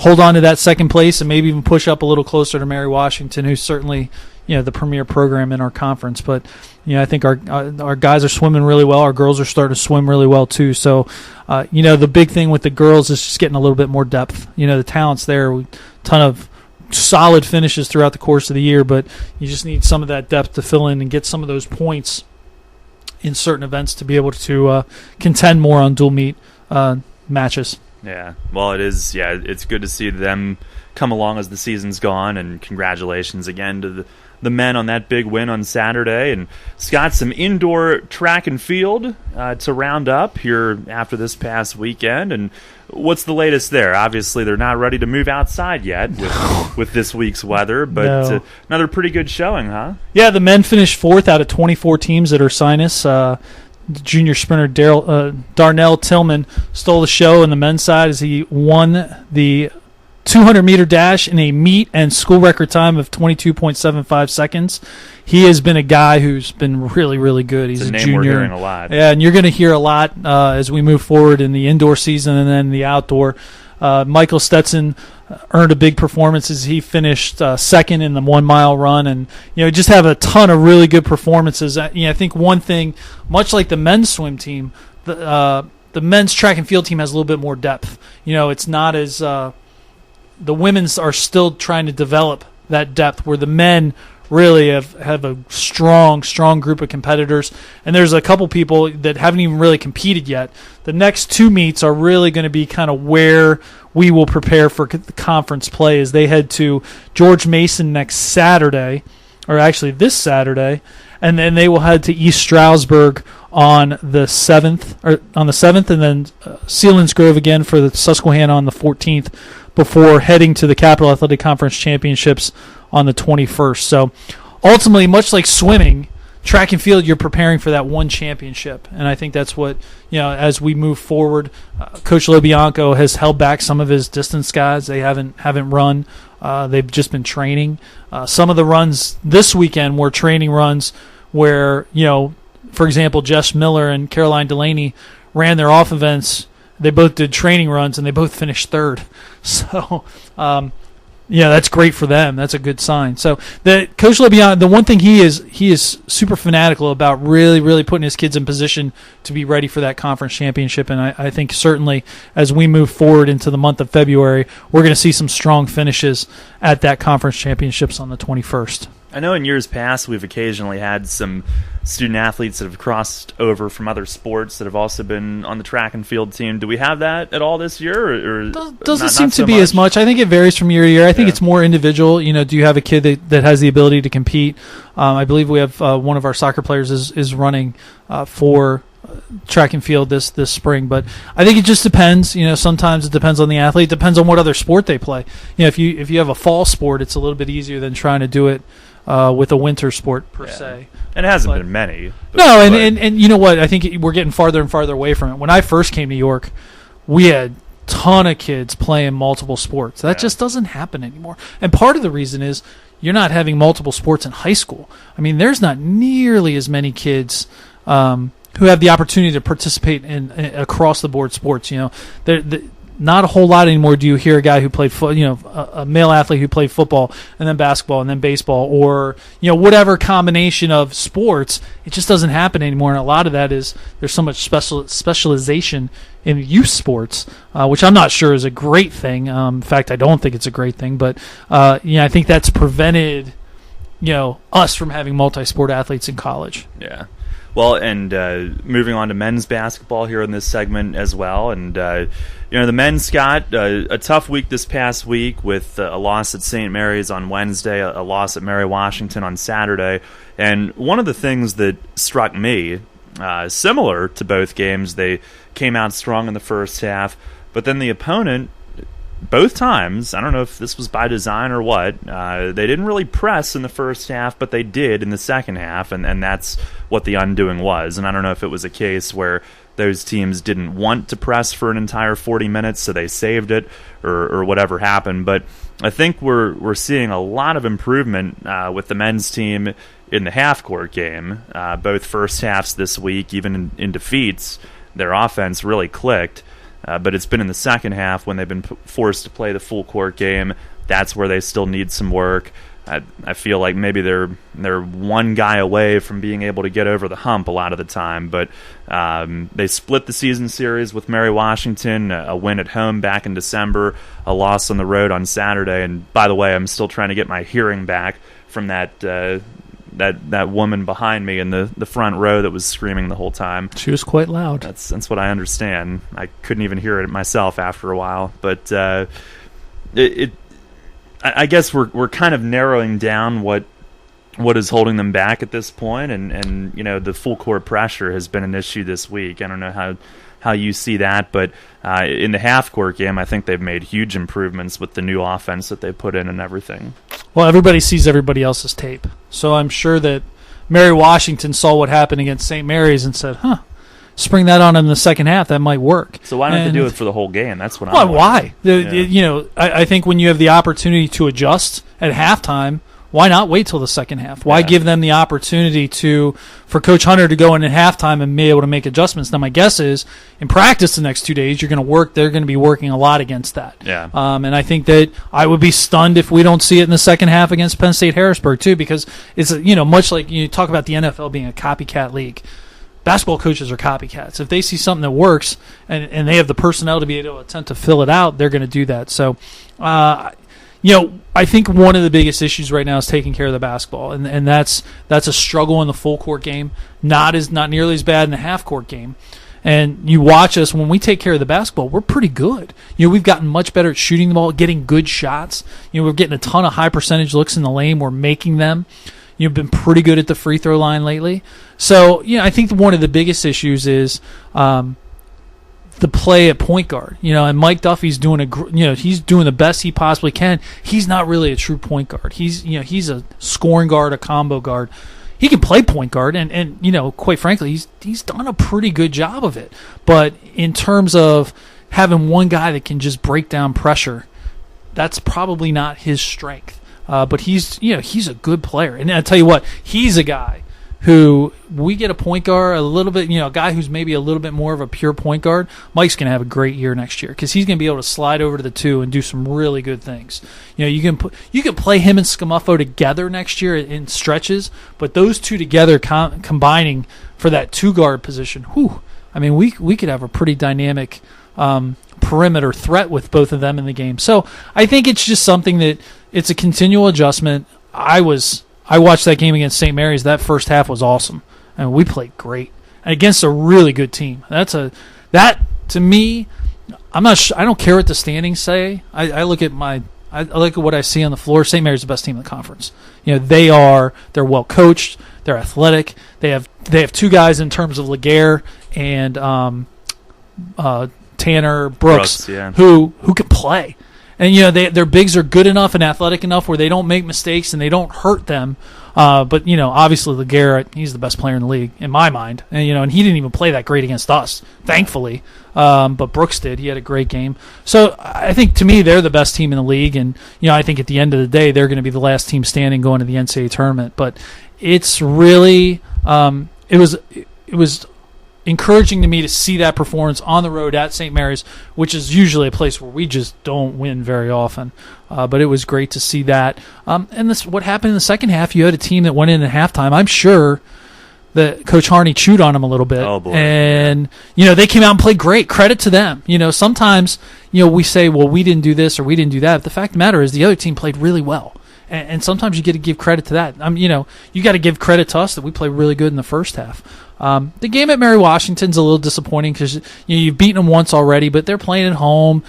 hold on to that second place and maybe even push up a little closer to Mary Washington, who's certainly the premier program in our conference. But I think our guys are swimming really well. Our girls are starting to swim really well too. So the big thing with the girls is just getting a little bit more depth. The talent's there, a ton of solid finishes throughout the course of the year, but you just need some of that depth to fill in and get some of those points in certain events to be able to contend more on dual meet matches. Yeah, well, it is. Yeah, it's good to see them come along as the season's gone, and congratulations again to the men on that big win on Saturday. And Scott, some indoor track and field to round up here after this past weekend. And what's the latest there? Obviously, they're not ready to move outside yet with this week's weather, but another pretty good showing, huh? Yeah, the men finished 4th out of 24 teams at Ursinus. Junior sprinter Darnell Tillman stole the show on the men's side as he won the 200-meter dash in a meet and school record time of 22.75 seconds. He has been a guy who's been really, really good. He's a name junior. We're hearing a lot. Yeah, and you're going to hear a lot as we move forward in the indoor season and then the outdoor. Michael Stetson earned a big performance as he finished second in the 1 mile run, and just have a ton of really good performances. I think one thing, much like the men's swim team, the men's track and field team has a little bit more depth. It's not as the women's are still trying to develop that depth, where the men really have a strong group of competitors, and there's a couple people that haven't even really competed yet. The next 2 meets are really going to be kind of where we will prepare for the conference play as they head to George Mason next Saturday, or actually this Saturday, and then they will head to East Stroudsburg on the 7th, and then Selinsgrove again for the Susquehanna on the 14th, before heading to the Capital Athletic Conference Championships on the 21st. So ultimately, much like swimming, track and field, you're preparing for that one championship. And I think that's what, as we move forward, Coach Lobianco has held back some of his distance guys. They haven't run. They've just been training. Some of the runs this weekend were training runs where, for example, Jess Miller and Caroline Delaney ran their off events. They both did training runs, and they both finished 3rd. So that's great for them. That's a good sign. So the Coach LeBion, the one thing he is super fanatical about really, really putting his kids in position to be ready for that conference championship. And I think certainly as we move forward into the month of February, we're going to see some strong finishes at that conference championships on the 21st. I know in years past we've occasionally had some student athletes that have crossed over from other sports that have also been on the track and field team. Do we have that at all this year? Or doesn't seem to be as much. I think it varies from year to year. I think it's more individual. Do you have a kid that has the ability to compete? I believe we have one of our soccer players is running for track and field this spring, but I think it just depends. Sometimes it depends on the athlete. It depends on what other sport they play. If you have a fall sport, it's a little bit easier than trying to do it with a winter sport per se. And it hasn't been many. No, and you know what? I think we're getting farther and farther away from it. When I first came to York, we had a ton of kids playing multiple sports. That just doesn't happen anymore. And part of the reason is you're not having multiple sports in high school. I mean, there's not nearly as many kids who have the opportunity to participate in across-the-board sports. Not a whole lot anymore do you hear a guy who played a male athlete who played football and then basketball and then baseball or whatever combination of sports. It just doesn't happen anymore, and a lot of that is there's so much specialization in youth sports, which I'm not sure is a great thing. In fact, I don't think it's a great thing, but I think that's prevented us from having multi-sport athletes in college. Yeah. Well, and moving on to men's basketball here in this segment as well, and the men's got a tough week this past week with a loss at St. Mary's on Wednesday, a loss at Mary Washington on Saturday, and one of the things that struck me, similar to both games, they came out strong in the first half, but then the opponent, both times, I don't know if this was by design or what, they didn't really press in the first half, but they did in the second half, and that's what the undoing was. And I don't know if it was a case where those teams didn't want to press for an entire 40 minutes, so they saved it, or whatever happened. But I think we're seeing a lot of improvement with the men's team in the half-court game. Both first halves this week, even in defeats, their offense really clicked. But it's been in the second half when they've been forced to play the full court game. That's where they still need some work. I feel like maybe they're one guy away from being able to get over the hump a lot of the time. But they split the season series with Mary Washington, a win at home back in December, a loss on the road on Saturday. And by the way, I'm still trying to get my hearing back from that woman behind me in the front row that was screaming the whole time. She was quite loud. That's what I understand. I couldn't even hear it myself after a while. But I guess we're kind of narrowing down what is holding them back at this point, and the full court pressure has been an issue this week. I don't know how you see that, but in the half court game, I think they've made huge improvements with the new offense that they put in and everything. Well, everybody sees everybody else's tape, so I'm sure that Mary Washington saw what happened against St. Mary's and said, spring that on in the second half, that might work. So why don't they do it for the whole game? That's what I'm wondering. Why? I think when you have the opportunity to adjust at halftime, why not wait till the second half? Why give them the opportunity for Coach Hunter to go in at halftime and be able to make adjustments? Now, my guess is in practice the next 2 days, they're going to be working a lot against that. Yeah. And I think that I would be stunned if we don't see it in the second half against Penn State Harrisburg too, because it's much like you talk about the NFL being a copycat league. Basketball coaches are copycats. If they see something that works and they have the personnel to be able to attempt to fill it out, they're going to do that. So, I think one of the biggest issues right now is taking care of the basketball, and that's a struggle in the full court game. Not nearly as bad in the half court game. And you watch us when we take care of the basketball, we're pretty good. We've gotten much better at shooting the ball, getting good shots. We're getting a ton of high percentage looks in the lane. We're making them. You've been pretty good at the free throw line lately. So, I think one of the biggest issues is the play at point guard. And Mike Duffy's doing he's doing the best he possibly can. He's not really a true point guard. He's a scoring guard, a combo guard. He can play point guard, and quite frankly, he's done a pretty good job of it. But in terms of having one guy that can just break down pressure, that's probably not his strength. But he's a good player, and I tell you what, he's a guy who we get a point guard, a little bit, a guy who's maybe a little bit more of a pure point guard, Mike's going to have a great year next year because he's going to be able to slide over to the 2 and do some really good things. You can play him and Scamuffo together next year in stretches, but those two together combining for that 2 guard position, we could have a pretty dynamic perimeter threat with both of them in the game. So I think it's just something that it's a continual adjustment. I watched that game against St. Mary's. That first half was awesome, and we played great against a really good team. That to me, I don't care what the standings say. I look at what I see on the floor. St. Mary's the best team in the conference. They're well coached. They're athletic. They have 2 guys in terms of Laguerre and Tanner Brooks who can play. And their bigs are good enough and athletic enough where they don't make mistakes and they don't hurt them. But obviously Laguerre, he's the best player in the league in my mind. And and he didn't even play that great against us, thankfully. But Brooks did. He had a great game. So I think to me they're the best team in the league. And I think at the end of the day they're going to be the last team standing going to the NCAA tournament. But it's really it was encouraging to me to see that performance on the road at St. Mary's, which is usually a place where we just don't win very often. But it was great to see that. And what happened in the second half, you had a team that went in at halftime. I'm sure that Coach Harney chewed on them a little bit. Oh, boy. And, they came out and played great. Credit to them. Sometimes, we say, well, we didn't do this or we didn't do that. But the fact of the matter is the other team played really well. And sometimes you get to give credit to that. You got to give credit to us that we played really good in the first half. The game at Mary Washington's a little disappointing because you've beaten them once already, but they're playing at home.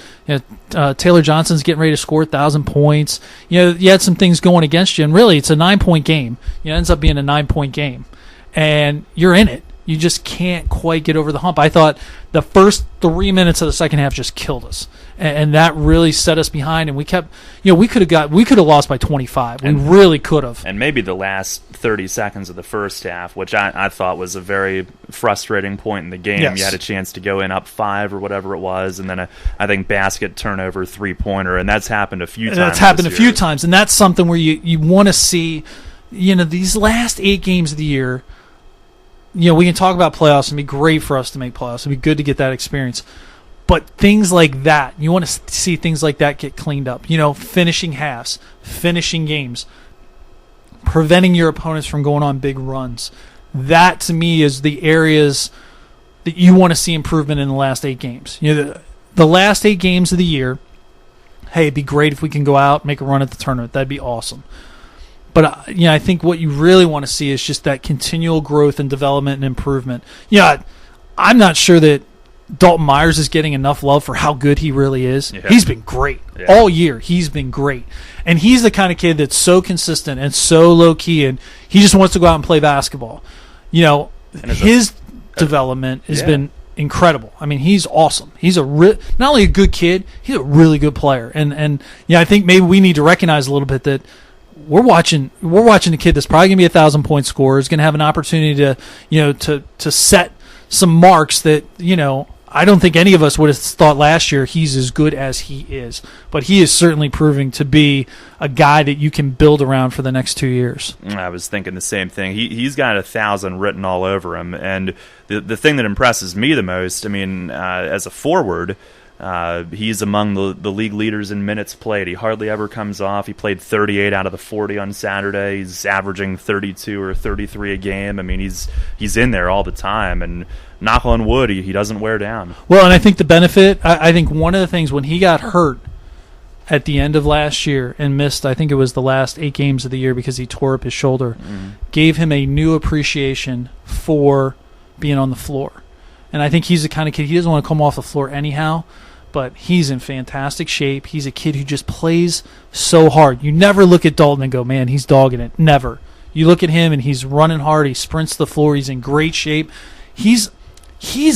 Taylor Johnson's getting ready to score 1,000 points. You had some things going against you, and really it's a 9-point game. It ends up being a 9-point game, and you're in it. You just can't quite get over the hump. I thought the first 3 minutes of the second half just killed us, and that really set us behind. And we kept, we could have lost by 25. We really could have. And maybe the last 30 seconds of the first half, which I thought was a very frustrating point in the game. Yes. You had a chance to go in up 5 or whatever it was, and then I think basket turnover 3-pointer, and that's happened a few times. That's happened a few times, and that's something where you want to see, these last 8 games of the year. We can talk about playoffs. It'd be great for us to make playoffs. It'd be good to get that experience. But things like that, you want to see things like that get cleaned up. Finishing halves, finishing games, preventing your opponents from going on big runs. That, to me, is the areas that you want to see improvement in the last 8 games. The last 8 games of the year, hey, it'd be great if we can go out, make a run at the tournament. That'd be awesome. But I think what you really want to see is just that continual growth and development and improvement. I'm not sure that Dalton Myers is getting enough love for how good he really is. Yeah. He's been great all year. He's been great. And he's the kind of kid that's so consistent and so low-key, and he just wants to go out and play basketball. His development has been incredible. I mean, he's awesome. He's not only a good kid, he's a really good player. And I think maybe we need to recognize a little bit that we're watching a kid that's probably going to be 1,000-point scorer, is going to have an opportunity to set some marks that, I don't think any of us would have thought last year he's as good as he is. But he is certainly proving to be a guy that you can build around for the next 2 years. I was thinking the same thing. He's got 1,000 written all over him. And the thing that impresses me the most, as a forward, he's among the league leaders in minutes played. He hardly ever comes off. He played 38 out of the 40 on Saturday. He's averaging 32 or 33 a game. He's in there all the time, and knock on wood, he doesn't wear down. Well, and I think the benefit, I think one of the things when he got hurt at the end of last year and missed, I think it was the last 8 games of the year because he tore up his shoulder, gave him a new appreciation for being on the floor. And I think he's the kind of kid, he doesn't want to come off the floor anyhow, but he's in fantastic shape. He's a kid who just plays so hard. You never look at Dalton and go, man, he's dogging it. Never. You look at him and he's running hard. He sprints the floor. He's in great shape. He's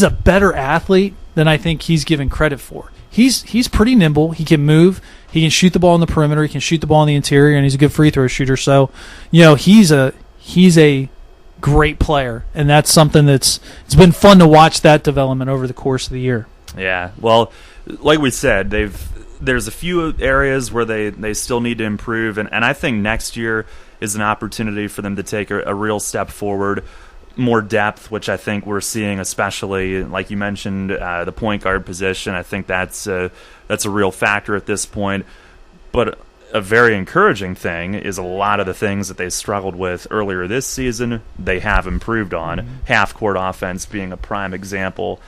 a better athlete than I think he's given credit for. He's pretty nimble. He can move. He can shoot the ball in the perimeter. He can shoot the ball in the interior, and he's a good free throw shooter. So, he's a great player, and that's something it's been fun to watch that development over the course of the year. Yeah, well, like we said, there's a few areas where they still need to improve, and I think next year is an opportunity for them to take a real step forward. More depth, which I think we're seeing, especially like you mentioned, the point guard position. I think that's a real factor at this point. But a very encouraging thing is a lot of the things that they struggled with earlier this season, they have improved on. Half-court offense being a prime example.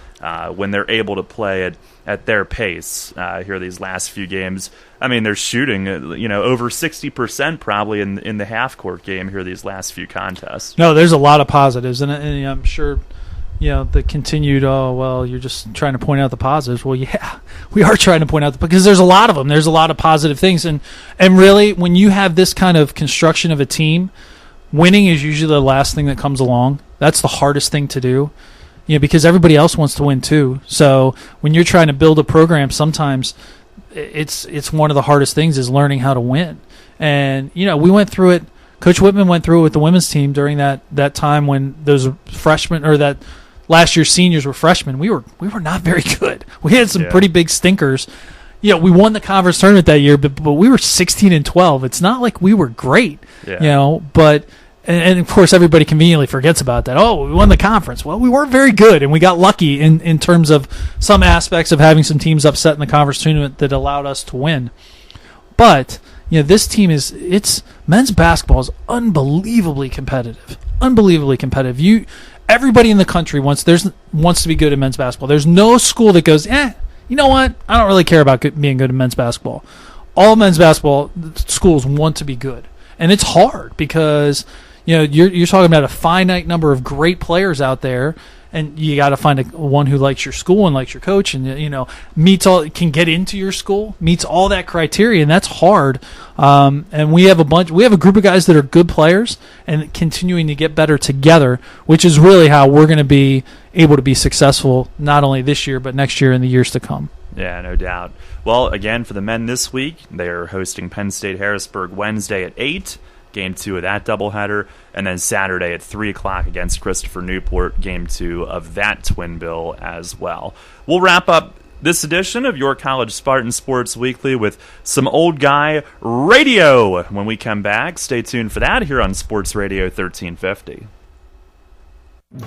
When they're able to play at their pace here these last few games, I mean, they're shooting over 60% probably in the half-court game here these last few contests. No, there's a lot of positives, and I'm sure the continued, you're just trying to point out the positives. Well, yeah, we are trying to point out because there's a lot of them. There's a lot of positive things, and really, when you have this kind of construction of a team, winning is usually the last thing that comes along. That's the hardest thing to do. Because everybody else wants to win too. So when you're trying to build a program, sometimes it's one of the hardest things is learning how to win. And we went through it. Coach Whitman went through it with the women's team during that time when those freshmen or that last year's seniors were freshmen. We were not very good. We had some pretty big stinkers. We won the conference tournament that year, but we were 16-12. It's not like we were great. But. And of course, everybody conveniently forgets about that. Oh, we won the conference. Well, we weren't very good, and we got lucky in terms of some aspects of having some teams upset in the conference tournament that allowed us to win. But this team men's basketball is unbelievably competitive. Unbelievably competitive. Everybody in the country wants to be good at men's basketball. There's no school that goes, you know what? I don't really care about being good at men's basketball. All men's basketball schools want to be good, and it's hard because. You're talking about a finite number of great players out there, and you got to find one who likes your school and likes your coach, and can get into your school, meets all that criteria, and that's hard. And we have a group of guys that are good players and continuing to get better together, which is really how we're going to be able to be successful not only this year but next year and the years to come. Yeah, no doubt. Well, again, for the men this week, they are hosting Penn State Harrisburg Wednesday at 8. Game 2 of that doubleheader, and then Saturday at 3 o'clock against Christopher Newport, Game 2 of that twin bill as well. We'll wrap up this edition of York College Spartans Sports Weekly with some old guy radio when we come back. Stay tuned for that here on Sports Radio 1350.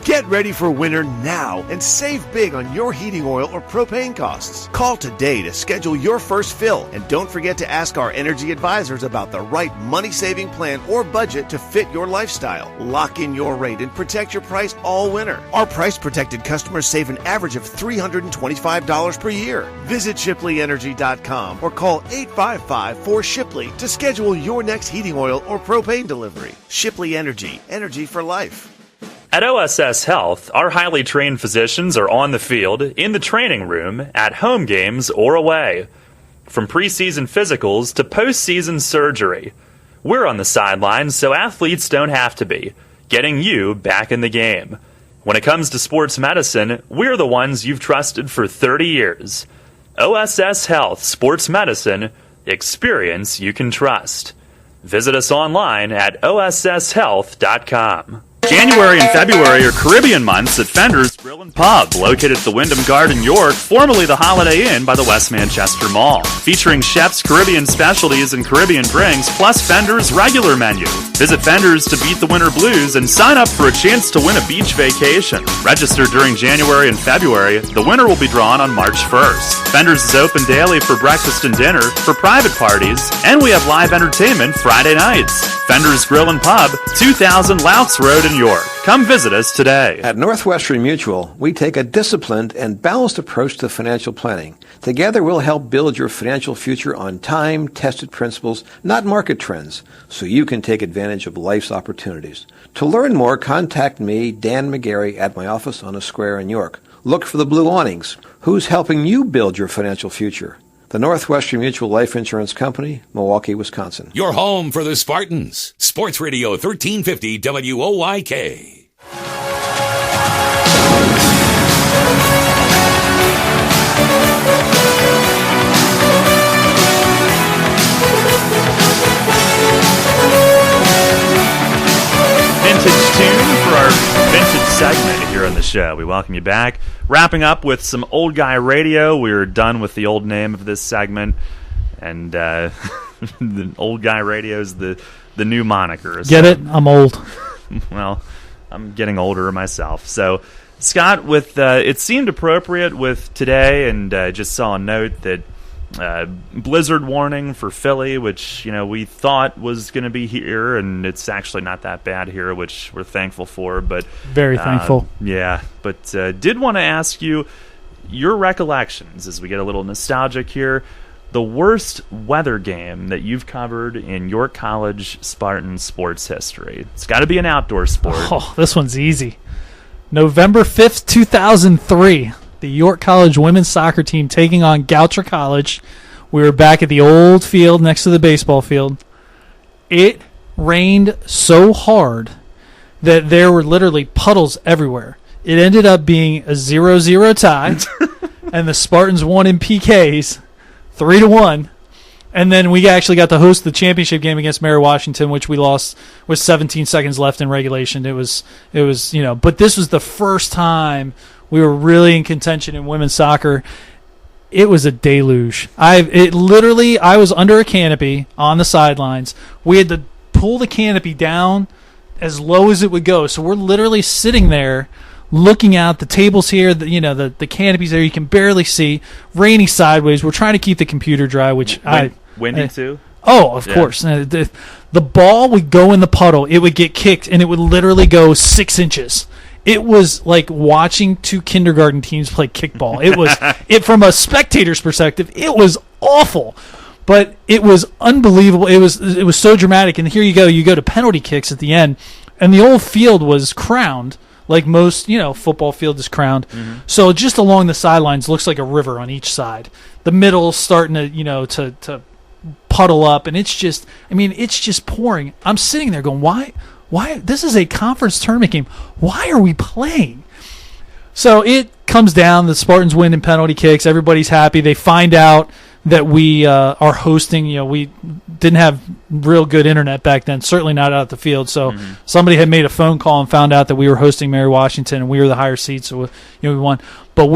Get ready for winter now and save big on your heating oil or propane costs. Call today to schedule your first fill, and don't forget to ask our energy advisors about the right money-saving plan or budget to fit your lifestyle. Lock in your rate and protect your price all winter. Our price-protected customers save an average of $325 per year. Visit ShipleyEnergy.com or call 855-4SHIPLEY to schedule your next heating oil or propane delivery. Shipley Energy, energy for life. At OSS Health, our highly trained physicians are on the field, in the training room, at home games, or away. From preseason physicals to postseason surgery, we're on the sidelines so athletes don't have to be, getting you back in the game. When it comes to sports medicine, we're the ones you've trusted for 30 years. OSS Health Sports Medicine, experience you can trust. Visit us online at osshealth.com. January and February are Caribbean months at Fender's Grill and Pub, located at the Wyndham Garden York, formerly the Holiday Inn by the West Manchester Mall. Featuring chefs' Caribbean specialties and Caribbean drinks, plus Fender's regular menu. Visit Fender's to beat the winter blues and sign up for a chance to win a beach vacation. Register during January and February. The winner will be drawn on March 1st. Fender's is open daily for breakfast and dinner, for private parties, and we have live entertainment Friday nights. Fender's Grill and Pub, 2000 Louts Road in York. Come visit us today. At Northwestern Mutual, we take a disciplined and balanced approach to financial planning. Together, we'll help build your financial future on time-tested principles, not market trends, so you can take advantage of life's opportunities. To learn more, contact me, Dan McGarry, at my office on the square in York. Look for the blue awnings. Who's helping you build your financial future? The Northwestern Mutual Life Insurance Company, Milwaukee, Wisconsin. Your home for the Spartans. Sports Radio 1350 WOYK. Vintage tune for our vintage segment here on the show. We welcome you back. Wrapping up with some old guy radio. We're done with the old name of this segment, and the old guy radio is the the new moniker. Get it? I'm old. Well, I'm getting older myself. So, Scott, with it seemed appropriate with today, and just saw a note that blizzard warning for Philly, which we thought was going to be here, and it's actually not that bad here, which we're thankful for. But very thankful. Yeah, but did want to ask you your recollections as we get a little nostalgic here. The worst weather game that you've covered in York College Spartan sports history. It's got to be an outdoor sport. Oh, this one's easy. November 5th, 2003. The York College women's soccer team taking on Goucher College. We were back at the old field next to the baseball field. It rained so hard that there were literally puddles everywhere. It ended up being a 0-0 tie, and the Spartans won in PKs 3-1. And then we actually got to host the championship game against Mary Washington, which we lost with 17 seconds left in regulation. It was, but this was the first time we were really in contention in women's soccer. It was a deluge. I was under a canopy on the sidelines. We had to pull the canopy down as low as it would go. So we're literally sitting there looking out, the tables here, the canopies there, you can barely see, rainy sideways. We're trying to keep the computer dry, which windy too? Oh, of course. The ball would go in the puddle. It would get kicked, and it would literally go 6 inches. It was like watching two kindergarten teams play kickball. It was from a spectator's perspective, it was awful. But it was unbelievable. It was so dramatic. And here you go to penalty kicks at the end, and the old field was crowned like most, football field is crowned. Mm-hmm. So just along the sidelines looks like a river on each side. The middle starting to to puddle up, and it's just pouring. I'm sitting there going, why? This is a conference tournament game. Why are we playing? So it comes down. The Spartans win in penalty kicks. Everybody's happy. They find out that we are hosting. We didn't have real good internet back then, certainly not out at the field. So somebody had made a phone call and found out that we were hosting Mary Washington, and we were the higher seed, so we won. But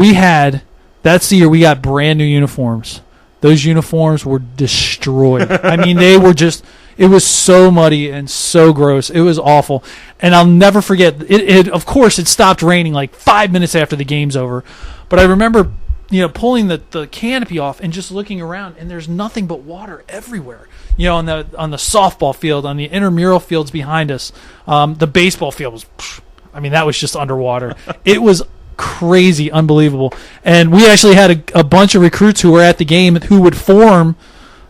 that's the year we got brand new uniforms. Those uniforms were destroyed. I mean, it was so muddy and so gross. It was awful. And I'll never forget, of course, it stopped raining like 5 minutes after the game's over. But I remember, pulling the canopy off and just looking around, and there's nothing but water everywhere. On the softball field, on the intramural fields behind us. The baseball field was, that was just underwater. It was crazy, unbelievable. And we actually had a bunch of recruits who were at the game who would form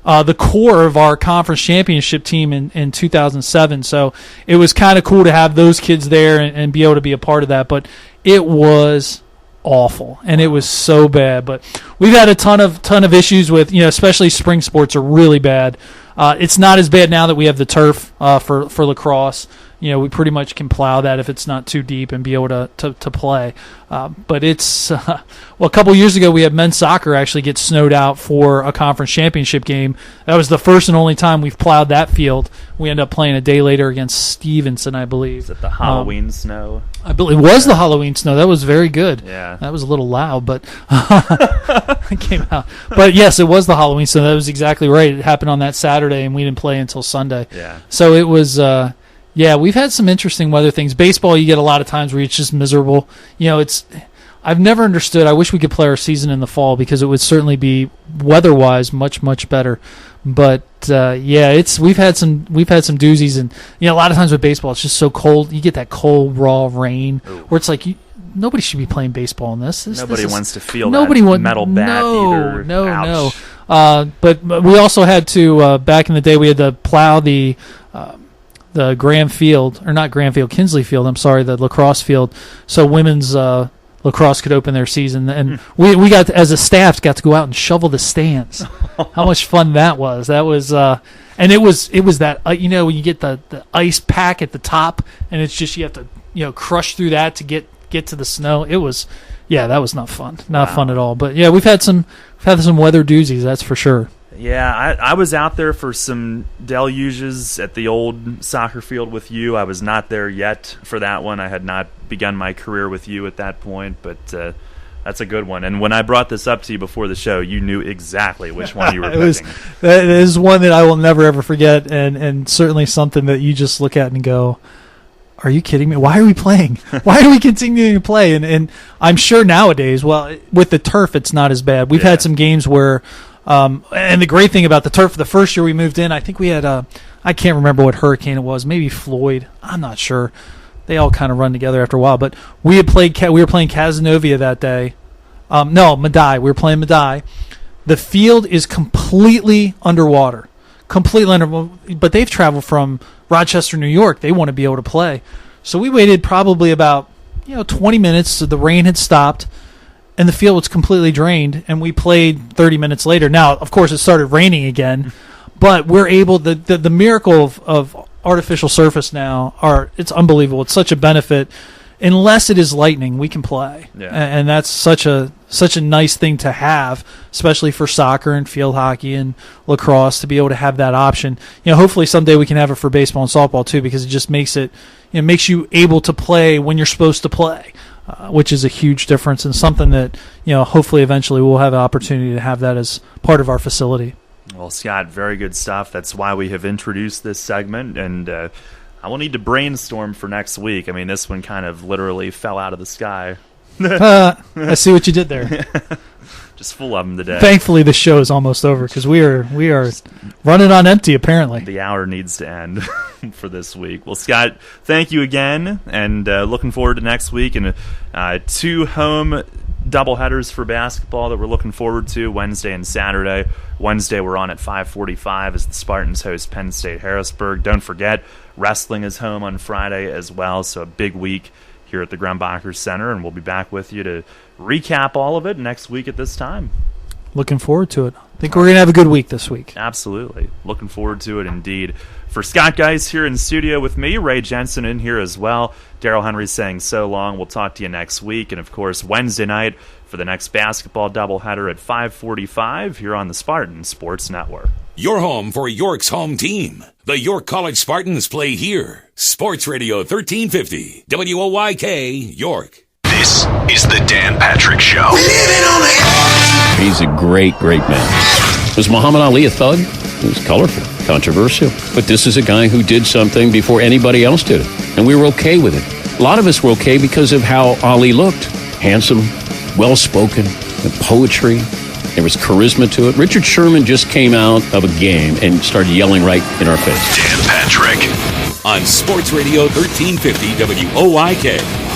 the core of our conference championship team in 2007. So it was kind of cool to have those kids there and be able to be a part of that. But it was awful, and it was so bad. But we've had a ton of issues with, especially spring sports are really bad. It's not as bad now that we have the turf for lacrosse. We pretty much can plow that if it's not too deep and be able to play. But it's a couple years ago we had men's soccer actually get snowed out for a conference championship game. That was the first and only time we've plowed that field. We ended up playing a day later against Stevenson, I believe. Is it the Halloween snow? I believe it was the Halloween snow. That was very good. Yeah. That was a little loud, but it came out. But yes, it was the Halloween snow. That was exactly right. It happened on that Saturday, and we didn't play until Sunday. Yeah. So it was. We've had some interesting weather things. Baseball, you get a lot of times where it's just miserable. I've never understood. I wish we could play our season in the fall because it would certainly be weather-wise much, much better. But we've had some doozies, and a lot of times with baseball, it's just so cold. You get that cold, raw rain where it's like nobody should be playing baseball in this. Nobody wants to feel that metal bat either. No. But we also had to back in the day we had to plow the Kinsley Field, I'm sorry, the lacrosse field, so women's lacrosse could open their season. And we got, as a staff, got to go out and shovel the stands. How much fun that was. That was, and it was that, when you get the ice pack at the top, and it's just, you have to, crush through that to get to the snow. It was, that was not fun. Not fun at all. But, we've had some weather doozies, that's for sure. Yeah, I was out there for some deluges at the old soccer field with you. I was not there yet for that one. I had not begun my career with you at that point, but That's a good one. And when I brought this up to you before the show, you knew exactly which one you were picking. That is one that I will never, ever forget, and certainly something that you just look at and go, are you kidding me? Why are we playing? Why are we continuing to play? And I'm sure nowadays, well, with the turf, it's not as bad. We've had some games where, and the great thing about the turf, the first year we moved in, I think we had, I can't remember what hurricane it was, maybe Floyd. I'm not sure. They all kind of run together after a while. But we were playing Cazenovia that day. Madai. We were playing Madai. The field is completely underwater. But they've traveled from Rochester, New York. They want to be able to play. So we waited probably about 20 minutes. So the rain had stopped, and the field was completely drained, and we played 30 minutes later. Now, of course, it started raining again, but we're able, the miracle of artificial surface now, it's unbelievable. It's such a benefit. Unless it is lightning, we can play. Yeah. And that's such a nice thing to have, especially for soccer and field hockey and lacrosse, to be able to have that option. Hopefully someday we can have it for baseball and softball too, because it just makes makes you able to play when you're supposed to play, which is a huge difference, and something that hopefully eventually we'll have an opportunity to have that as part of our facility. Well, Scott, very good stuff. That's why we have introduced this segment, and I will need to brainstorm for next week. I mean, this one kind of literally fell out of the sky. I see what you did there. Just full of them today. Thankfully, the show is almost over because we are running on empty, apparently. The hour needs to end for this week. Well, Scott, thank you again, and looking forward to next week. And 2 home doubleheaders for basketball that we're looking forward to, Wednesday and Saturday. Wednesday we're on at 5:45 as the Spartans host Penn State Harrisburg. Don't forget, wrestling is home on Friday as well, so a big week here at the Grumbacher Center, and we'll be back with you to recap all of it next week at this time. Looking forward to it. I think we're going to have a good week this week. Absolutely. Looking forward to it indeed. For Scott Geis here in studio with me, Ray Jensen in here as well. Daryl Henry saying so long. We'll talk to you next week. And, of course, Wednesday night for the next basketball doubleheader at 5:45 here on the Spartan Sports Network. Your home for York's home team. The York College Spartans play here. Sports Radio 1350, WOYK, York. This is the Dan Patrick Show. He's a great, great man. Was Muhammad Ali a thug? He was colorful, controversial. But this is a guy who did something before anybody else did it. And we were okay with it. A lot of us were okay because of how Ali looked. Handsome, well-spoken, the poetry. There was charisma to it. Richard Sherman just came out of a game and started yelling right in our face. Dan Patrick. On Sports Radio 1350 WOYK.